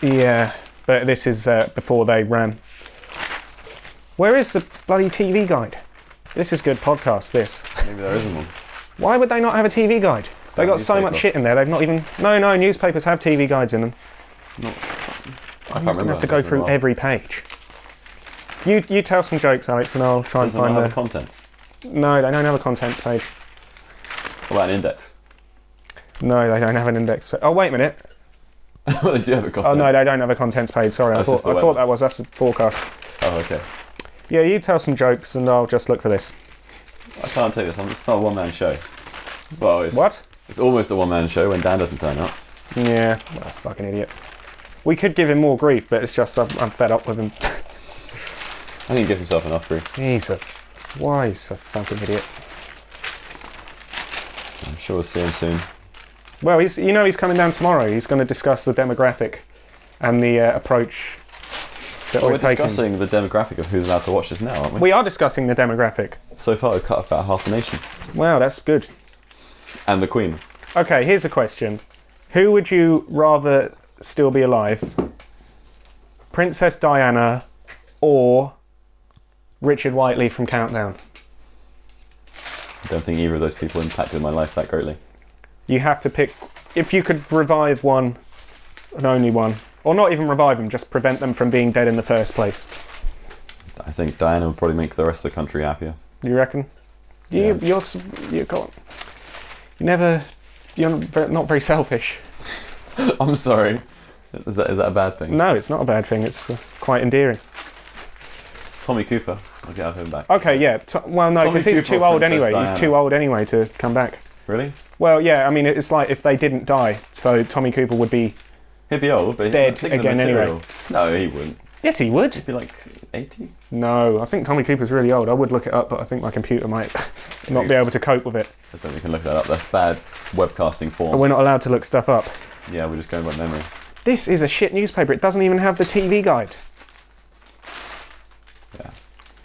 Yeah, but this is before they ran. Where is the bloody TV guide? This is good podcast, this. Maybe there isn't one. Why would they not have a TV guide? They got so much shit in there, they've not even... No, newspapers have TV guides in them. I can't remember. You have to go through every page. You tell some jokes, Alex, and I'll try and find the contents. No, they don't have a contents page. What about an index? No, they don't have an index. Oh, wait a minute. Well, they do have a contents. Oh, no, they don't have a contents page. Sorry, I thought that was us a forecast. Oh, okay. Yeah, you tell some jokes and I'll just look for this. I can't take this. It's not a one-man show. Well, it's almost a one-man show when Dan doesn't turn up. Yeah, well, fucking idiot. We could give him more grief, but it's just I'm fed up with him. I think he gives himself enough grief. Why he's a fucking idiot. I'm sure we'll see him soon. Well, he's coming down tomorrow. He's going to discuss the demographic and the approach that we're taking. We're discussing the demographic of who's allowed to watch this now, aren't we? We are discussing the demographic. So far, we've cut off about half the nation. Wow, that's good. And the Queen. Okay, here's a question. Who would you rather still be alive? Princess Diana or Richard Whiteley from Countdown. I don't think either of those people impacted my life that greatly. You have to pick... If you could revive one and only one, or not even revive them, just prevent them from being dead in the first place. I think Diana would probably make the rest of the country happier. You reckon? Yeah. You're not very selfish. I'm sorry. Is that a bad thing? No, it's not a bad thing. It's quite endearing. Tommy Cooper. I'll get him back. Okay, yeah. Well, no, because he's too old anyway. Diana. He's too old anyway to come back. Really? Well, yeah. I mean, it's like if they didn't die, so Tommy Cooper would be... He'd be old, but dead again anyway. No, he wouldn't. Yes, he would. He'd be like 80? No, I think Tommy Cooper's really old. I would look it up, but I think my computer might not be able to cope with it. I don't think we can look that up. That's bad webcasting form. But we're not allowed to look stuff up. Yeah, we're just going by memory. This is a shit newspaper. It doesn't even have the TV guide. Yeah.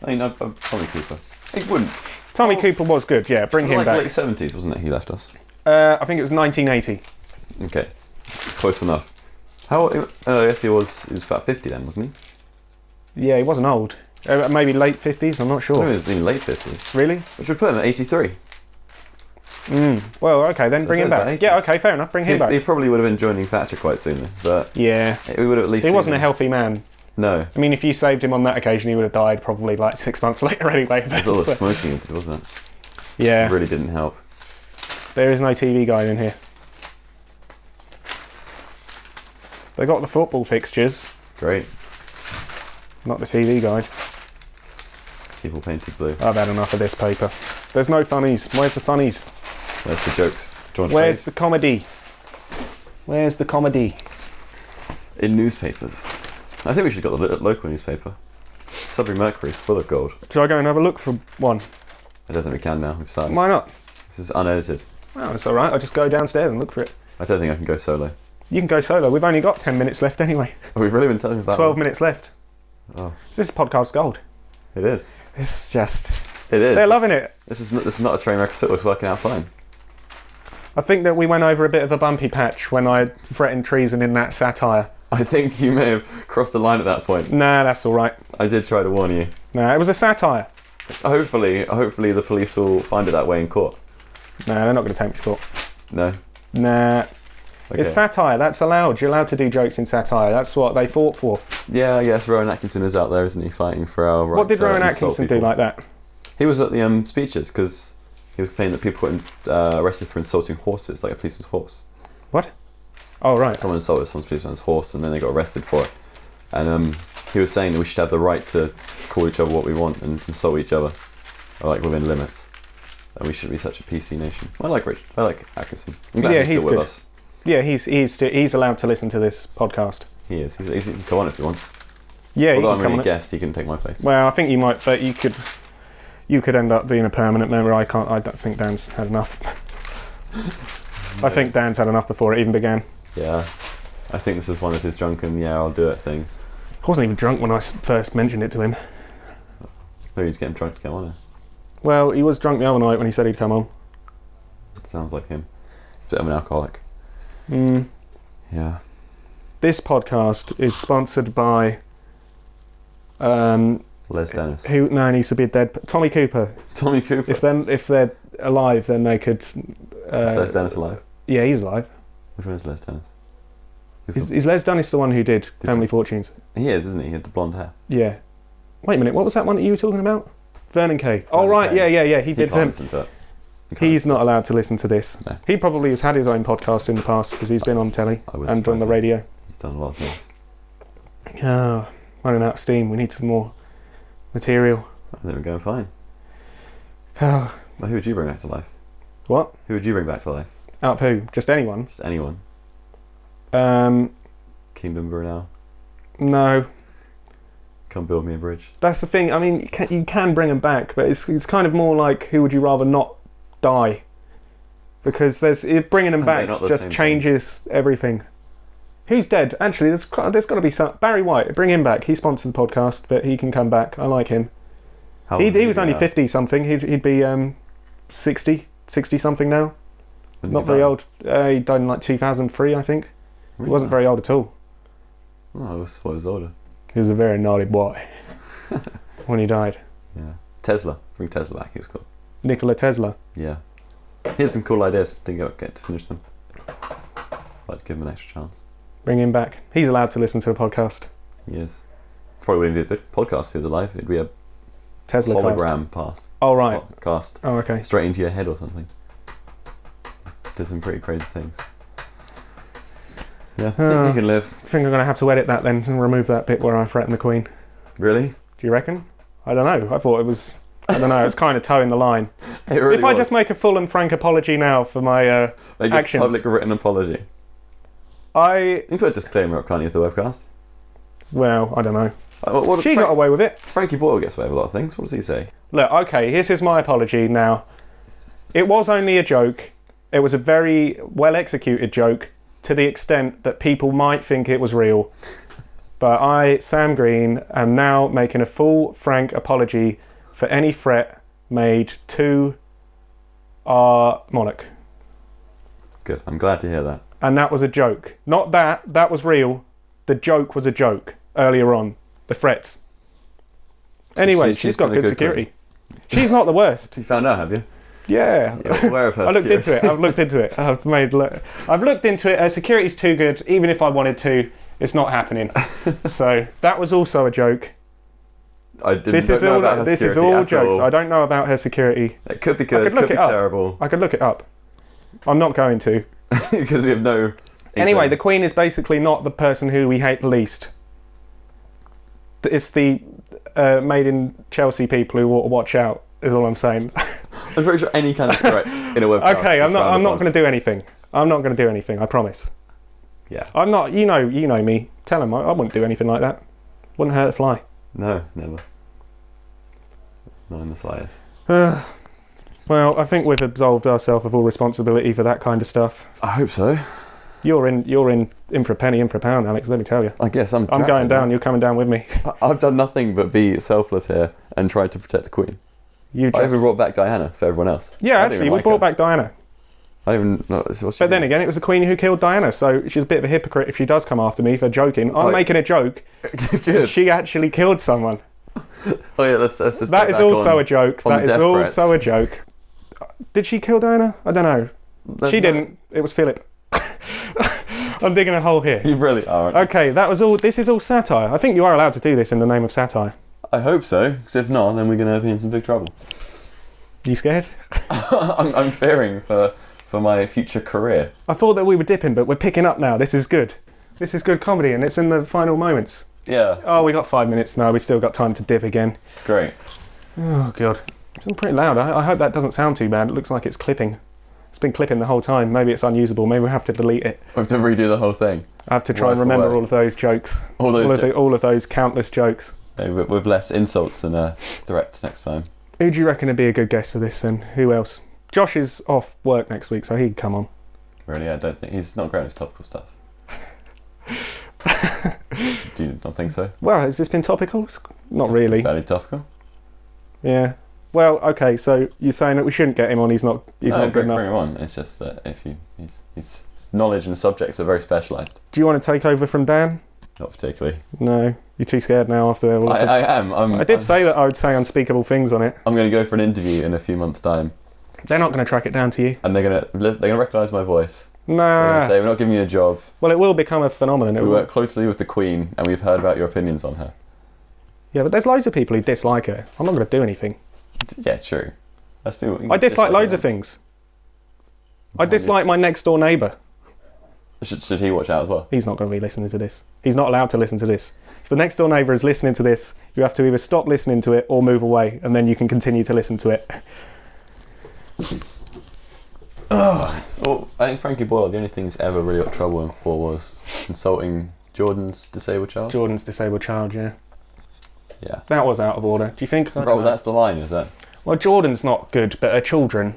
I mean, Tommy Cooper. He wouldn't. Tommy Cooper was good, yeah. Bring him back. Late 70s, wasn't it? He left us. I think it was 1980. Okay. Close enough. I guess he was about 50 then, wasn't he? Yeah, he wasn't old. Maybe late 50s, I'm not sure. I think he was in late 50s. Really? Which would put him at 83. Well, okay, then So bring him back. Yeah, okay, fair enough. Bring him back. He probably would have been joining Thatcher quite soon, but yeah, we would have at least. He wasn't a healthy man. No. I mean, if you saved him on that occasion, he would have died probably like 6 months later anyway. It was all the smoking he did, wasn't it? Yeah. It really didn't help. There is no TV guide in here. They got the football fixtures. Great. Not the TV guide. People painted blue. I've had enough of this paper. There's no funnies. Where's the funnies? Where's the jokes? Where's the comedy? Where's the comedy? In newspapers. I think we should have got the local newspaper. Sudbury Mercury's full of gold. Shall I go and have a look for one? I don't think we can now. We've started. Why not? This is unedited. Oh, it's alright. I'll just go downstairs and look for it. I don't think I can go solo. You can go solo. We've only got 10 minutes left anyway. We've really been telling you that. 12 minutes left. Oh. This is podcast gold. It is. It's just... It is. They're loving it. This is not a train wreck. It was working out fine. I think that we went over a bit of a bumpy patch when I threatened treason in that satire. I think you may have crossed the line at that point. Nah, that's alright. I did try to warn you. Nah, it was a satire. Hopefully the police will find it that way in court. Nah, they're not going to take me to court. No? Nah. Okay. It's satire, that's allowed. You're allowed to do jokes in satire. That's what they fought for. Yeah, I guess Rowan Atkinson is out there, isn't he, fighting for our right. What did Rowan Atkinson do like that? He was at the speeches because he was complaining that people got arrested for insulting horses, like a policeman's horse. What? Oh, right. Someone insulted some policeman's horse and then they got arrested for it. And he was saying that we should have the right to call each other what we want and insult each other, or like within limits. And we shouldn't be such a PC nation. I like Atkinson. I'm glad he's still with us. Yeah, he's allowed to listen to this podcast. He is. He can come on if he wants. Yeah, although he can I'm really a guest, he can take my place. Well, I think you might, but you could end up being a permanent member. I don't think Dan's had enough. No. I think Dan's had enough before it even began. Yeah, I think this is one of his drunken I'll do it things. I wasn't even drunk when I first mentioned it to him. Maybe he'd get him drunk to come on it. Well, he was drunk the other night when he said he'd come on. It sounds like him. A bit of an alcoholic. Yeah. This podcast is sponsored by Les Dennis. Who needs to be dead? Tommy Cooper. Tommy Cooper. If they're alive, then they could. Is Les Dennis alive? Yeah, he's alive. Which one is Les Dennis? Is Les Dennis the one who did Family Fortunes? He is, isn't he? He had the blonde hair. Yeah. Wait a minute. What was that one that you were talking about? Vernon Kay. Oh right, Kay. yeah. He did. Can't listen to it. He's not allowed to listen to this. No. He probably has had his own podcast in the past because he's been on telly and on the radio. He's done a lot of things. Oh, running out of steam. We need some more material. I think we're going fine. Oh. Well, who would you bring back to life? What? Who would you bring back to life? Out of who? Just anyone? Just anyone. Kingdom Brunel. No. Come build me a bridge. That's the thing. I mean, you can bring them back, but it's kind of more like who would you rather not die? Because bringing them back just changes everything. Who's dead? Actually, there's got to be some. Barry White. Bring him back. He sponsored the podcast, but he can come back. I like him. He was only 50 something. He'd be 60 something now. Not very old. He died in like 2003, I think. Really? He wasn't very old at all. Oh, I thought he was older. He was a very naughty boy when he died. Yeah. Tesla. Bring Tesla back. He was cool. Nikola Tesla. Yeah. He had some cool ideas. Didn't get to finish them. I'd like to give him an extra chance. Bring him back. He's allowed to listen to a podcast. He is. Probably wouldn't be a podcast if he was alive. It'd be a Tesla hologram pass. Oh, right. Podcast. Oh, okay. Straight into your head or something. Did some pretty crazy things. Yeah, he can live. I think I'm going to have to edit that then and remove that bit where I threaten the Queen. Really? Do you reckon? I don't know. I thought it was... I don't know. It's kind of towing the line. It really if I just make a full and frank apology now for my make actions... a public written apology. You can put a disclaimer up, can't you, of the webcast? Well, I don't know. She got away with it. Frankie Boyle gets away with a lot of things. What does he say? Look, okay, this is my apology now. It was only a joke. It was a very well executed joke to the extent that people might think it was real. But I, Sam Green, am now making a full, frank apology for any threat made to our monarch. Good, I'm glad to hear that. And that was a joke. Not that was real. The joke was a joke earlier on. The threats. Anyway, she's got good security. She's not the worst. You found out, have you? Yeah. You're aware of her I've looked into it. I've looked into it. Her security's too good. Even if I wanted to, it's not happening. So that was also a joke. This is all jokes. I don't know about her security. It could be good. It could be terrible. I could look it up. I'm not going to. Because we have no... Anyway, the Queen is basically not the person who we hate the least. It's the made in Chelsea people who ought to watch out, is all I'm saying. I'm pretty sure any kind of threats in a webcast. Okay, I'm not going to do anything. I'm not going to do anything, I promise. Yeah. I'm not, you know me. Tell him I wouldn't do anything like that. Wouldn't hurt a fly. No, never. Not in the slightest. Well, I think we've absolved ourselves of all responsibility for that kind of stuff. I hope so. You're in for a penny, in for a pound, Alex, let me tell you. I guess I'm going down, you're coming down with me. I've done nothing but be selfless here and try to protect the Queen. I even brought back Diana for everyone else. Yeah, actually, we brought back Diana. I don't even know. But then again, it was the Queen who killed Diana, so she's a bit of a hypocrite if she does come after me for joking. I'm making a joke. She actually killed someone. Oh yeah, let's just... That is also a joke. That is also a joke. Did she kill Diana? I don't know. She didn't. It was Philip. I'm digging a hole here. You really are. Okay, that was all. This is all satire. I think you are allowed to do this in the name of satire. I hope so, because if not, then we're going to be in some big trouble. You scared? I'm fearing for my future career. I thought that we were dipping, but we're picking up now. This is good. This is good comedy, and it's in the final moments. Yeah. Oh, we got 5 minutes now. We still got time to dip again. Great. Oh, God. It's pretty loud. I hope that doesn't sound too bad. It looks like it's clipping. It's been clipping the whole time. Maybe it's unusable. Maybe we have to delete it. We have to redo the whole thing. I have to try and remember all of those jokes. All of those countless jokes. Maybe with less insults and threats next time. Who do you reckon would be a good guest for this then? Who else? Josh is off work next week, so he can come on. Really? I don't think... He's not great at his topical stuff. Do you not think so? Well, has this been topical? Not really. Fairly topical. Yeah. Well, okay, so you're saying that we shouldn't get him on, he's not good enough? Bring him on. It's just that his knowledge and subjects are very specialised. Do you want to take over from Dan? Not particularly. No. You're too scared now after all of I am. I did say that I would say unspeakable things on it. I'm going to go for an interview in a few months' time. They're not going to track it down to you. And they're going to recognise my voice. Nah. They're going to say, we're not giving you a job. Well, it will become a phenomenon. We work closely with the Queen and we've heard about your opinions on her. Yeah, but there's loads of people who dislike her. I'm not going to do anything. Yeah, true. I dislike loads of things. I dislike my next door neighbour. Should he watch out as well? He's not going to be listening to this. He's not allowed to listen to this. If the next door neighbour is listening to this, you have to either stop listening to it or move away, and then you can continue to listen to it. Well, I think Frankie Boyle, the only thing he's ever really got trouble for was insulting Jordan's disabled child. Jordan's disabled child, yeah. Yeah. That was out of order. Do you think? Bro, that's the line, is that? Well, Jordan's not good, but her children...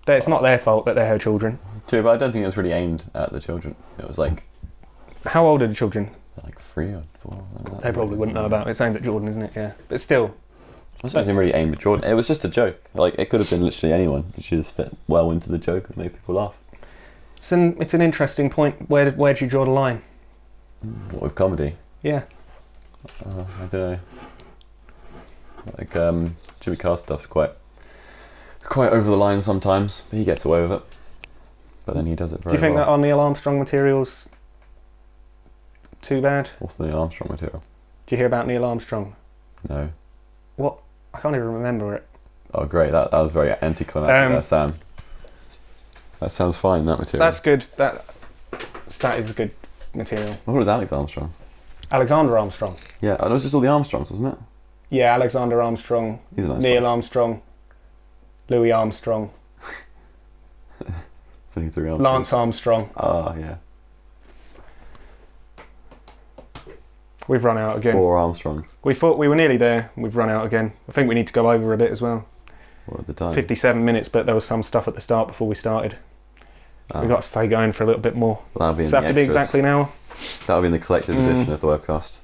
It's not their fault that they're her children. True, but I don't think it was really aimed at the children. It was like... How old are the children? Like 3 or 4. Like they probably wouldn't know about it. It's aimed at Jordan, isn't it? Yeah. But still... It wasn't really aimed at Jordan. It was just a joke. Like, it could have been literally anyone. She just fit well into the joke and made people laugh. It's an interesting point. Where do you draw the line? What, with comedy? Yeah. I don't know. Like Jimmy Carr stuff's quite over the line sometimes, but he gets away with it. But then he does it very well. Do you think that our Neil Armstrong material's too bad? What's the Neil Armstrong material? Do you hear about Neil Armstrong? No. What? I can't even remember it. Oh, great. That was very anticlimactic there, Sam. That sounds fine, that material. That's good. That is good material. What was Alex Armstrong? Alexander Armstrong. Yeah, it was just all the Armstrongs, wasn't it? Yeah, Alexander Armstrong, He's a nice Neil guy. Armstrong, Louis Armstrong, It's only 3 Armstrongs. Lance Armstrong. Ah, yeah. We've run out again. 4 Armstrongs. We thought we were nearly there. We've run out again. I think we need to go over a bit as well. What at the time? 57 minutes, but there was some stuff at the start before we started. So we've got to stay going for a little bit more. That'll be in Does it have to be extras. exactly now? That'll be in the collector's edition of the webcast.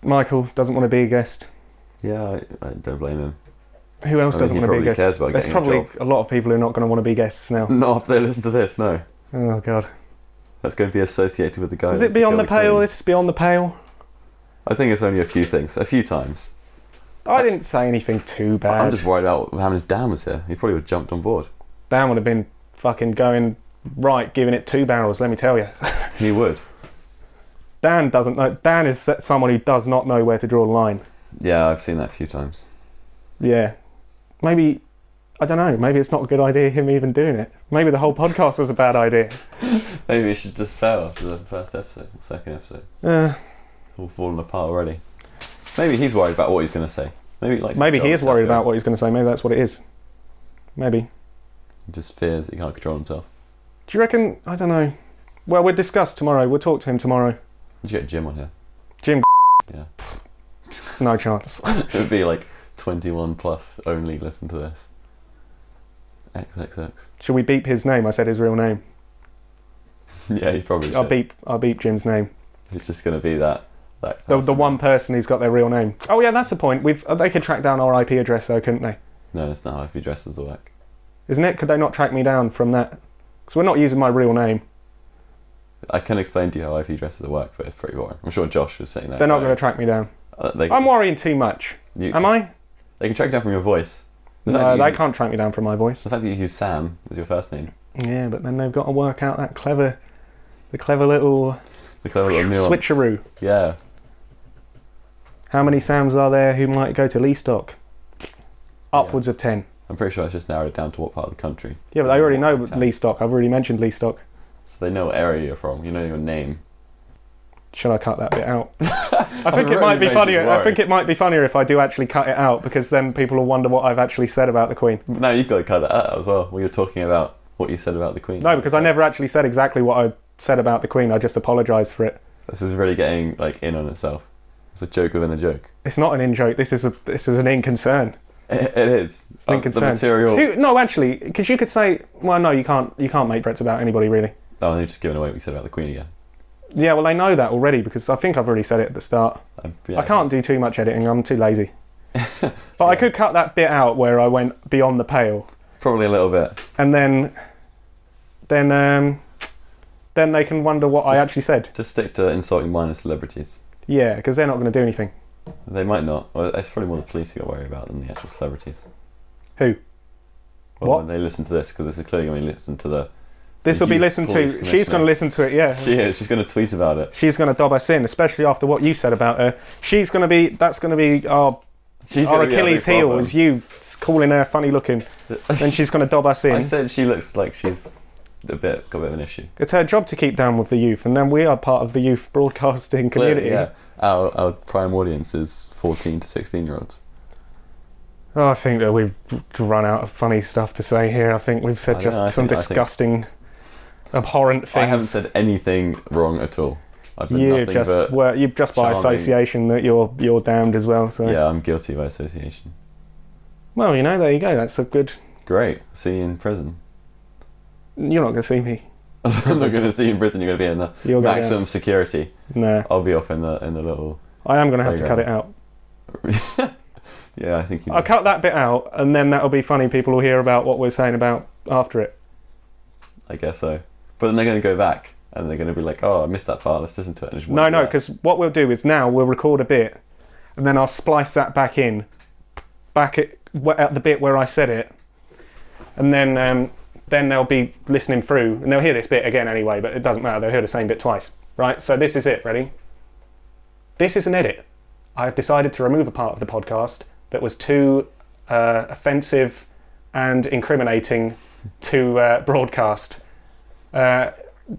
Michael doesn't want to be a guest. Yeah, I don't blame him. Who else doesn't he want to be a probably guest? cares about There's getting a probably job. a lot of people who are not going to want to be guests now. Not after they listen to this, no. Oh, God. That's going to be associated with the guy. Is that's it beyond kill the pale? Queen. This is beyond the pale? I think it's only a few things. A few times. I didn't say anything too bad. I'm just worried about how many Dan was here. He probably would have jumped on board. Dan would have been fucking going right, giving it 2 barrels, let me tell you. He would. Dan doesn't know. Dan is someone who does not know where to draw the line. Yeah, I've seen that a few times. Yeah. Maybe, I don't know, maybe it's not a good idea him even doing it. Maybe the whole podcast was a bad idea. Maybe we should just fail after the first episode, the second episode. All falling apart already. Maybe he's worried about what he's going to say. Maybe he is worried about what he's going to say. Maybe that's what it is. Maybe. He just fears that he can't control himself. Do you reckon, I don't know. Well, we'll discuss tomorrow. We'll talk to him tomorrow. Did you get Jim on here? Jim? Yeah. No chance. It would be like 21 plus only listen to this. XXX. Should we beep his name? I said his real name. Yeah, you probably should. I'll beep Jim's name. It's just going to be that The one person who's got their real name. Oh yeah, that's the point. They could track down our IP address though, couldn't they? No, that's not how IP addresses work. Isn't it? Could they not track me down from that? Because we're not using my real name. I can explain to you how IP addresses work, but it's pretty boring. I'm sure Josh was saying that. They're not going to track me down. I'm worrying too much. Am I? They can track you down from your voice. No, they can't track me down from my voice. The fact that you use Sam as your first name. Yeah, but then they've got to work out the clever little nuance. switcheroo. Yeah. How many Sams are there who might go to Lee Stock? Upwards of 10. I'm pretty sure I just narrowed it down to what part of the country. Yeah, but they already know Lee Stock. I've already mentioned Lee Stock. So they know what area you're from. You know your name. Should I cut that bit out? I think it might be funnier. I think it might be funnier if I do actually cut it out, because then people will wonder what I've actually said about the Queen. No, you've got to cut that out as well. When you're talking about what you said about the Queen. No, because I never actually said exactly what I said about the Queen. I just apologised for it. This is really getting in on itself. It's a joke within a joke. It's not an in-joke. This is an in-concern. It is. It's an in-concern. The material. No, actually, because you could say, well, no, you can't make threats about anybody, really. Oh, they've just given away what you said about the Queen again. Yeah, well, they know that already, because I think I've already said it at the start. Yeah, I can't do too much editing. I'm too lazy. But I could cut that bit out where I went beyond the pale. Probably a little bit. And then they can wonder what I actually said. Just stick to insulting minor celebrities. Yeah, because they're not going to do anything. They might not. Well, it's probably more the police you got to worry about than the actual celebrities. Who? Well, what? when they listen to this, because this is clearly going to be listened to the... This will be listened to. She's going to listen to it, yeah. She is. She's going to tweet about it. She's going to dob us in, especially after what you said about her. That's going to be our Achilles heel, is you calling her funny looking. Then she's going to dob us in. I said she looks like she's got a bit of an issue. It's her job to keep down with the youth, and then we are part of the youth broadcasting community. Clearly, yeah. Our prime audience is 14 to 16-year-olds. Oh, I think that we've run out of funny stuff to say here. I think we've said some disgusting, abhorrent things. I haven't said anything wrong at all. I've been You've just by association that you're damned as well. So yeah, I'm guilty by association. Well, there you go. That's a good. Great. See you in prison. You're not going to see me. I'm not going to see you in prison. You're going to be in the maximum security. No. I'll be off in the little. I am going to have to cut it out. Yeah, I think I'll cut that bit out, and then that'll be funny. People will hear about what we're saying about after it. I guess so. But then they're going to go back And they're going to be like, oh, I missed that part, let's listen to it. And just No, because what we'll do is now we'll record a bit and then I'll splice that back in, back at the bit where I said it. And then they'll be listening through and they'll hear this bit again anyway, but it doesn't matter, they'll hear the same bit twice. Right, so this is it, ready? This is an edit. I've decided to remove a part of the podcast that was too offensive and incriminating to broadcast.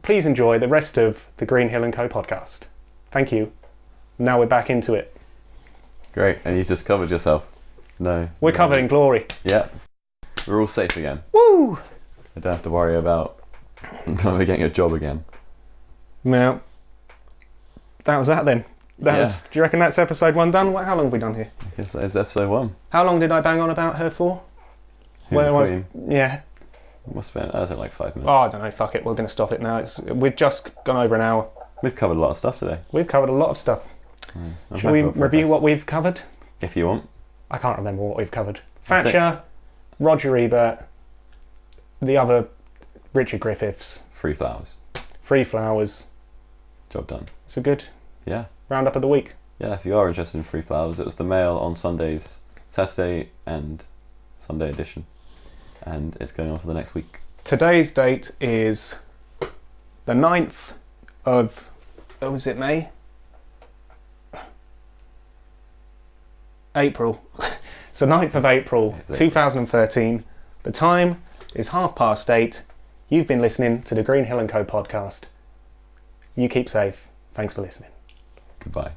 Please enjoy the rest of the GH&Co podcast. Thank you. Now we're back into it. Great, and you just covered yourself. No. We're covered in glory. Yeah. We're all safe again. Woo! I don't have to worry about not getting a job again. Now, that was that then. Do you reckon that's episode 1 done? How long have we done here? I guess that is episode 1. How long did I bang on about her for? Queen. Yeah. Must have been, I was at like 5 minutes. Oh, I don't know, fuck it, we're going to stop it now. We've just gone over an hour. We've covered a lot of stuff today. We've covered a lot of stuff. Shall we review what we've covered? If you want. I can't remember what we've covered. Thatcher, Roger Ebert, the other Richard Griffiths. Free flowers. Free flowers. Job done. It's a good Yeah. roundup of the week. Yeah, if you are interested in free flowers, it was the Mail on Sundays, Saturday and Sunday edition. And it's going on for the next week. Today's date is the 9th of, was it May? April. It's the 9th of April, 2013. The time is 8:30. You've been listening to the GH&Co podcast. You keep safe. Thanks for listening. Goodbye.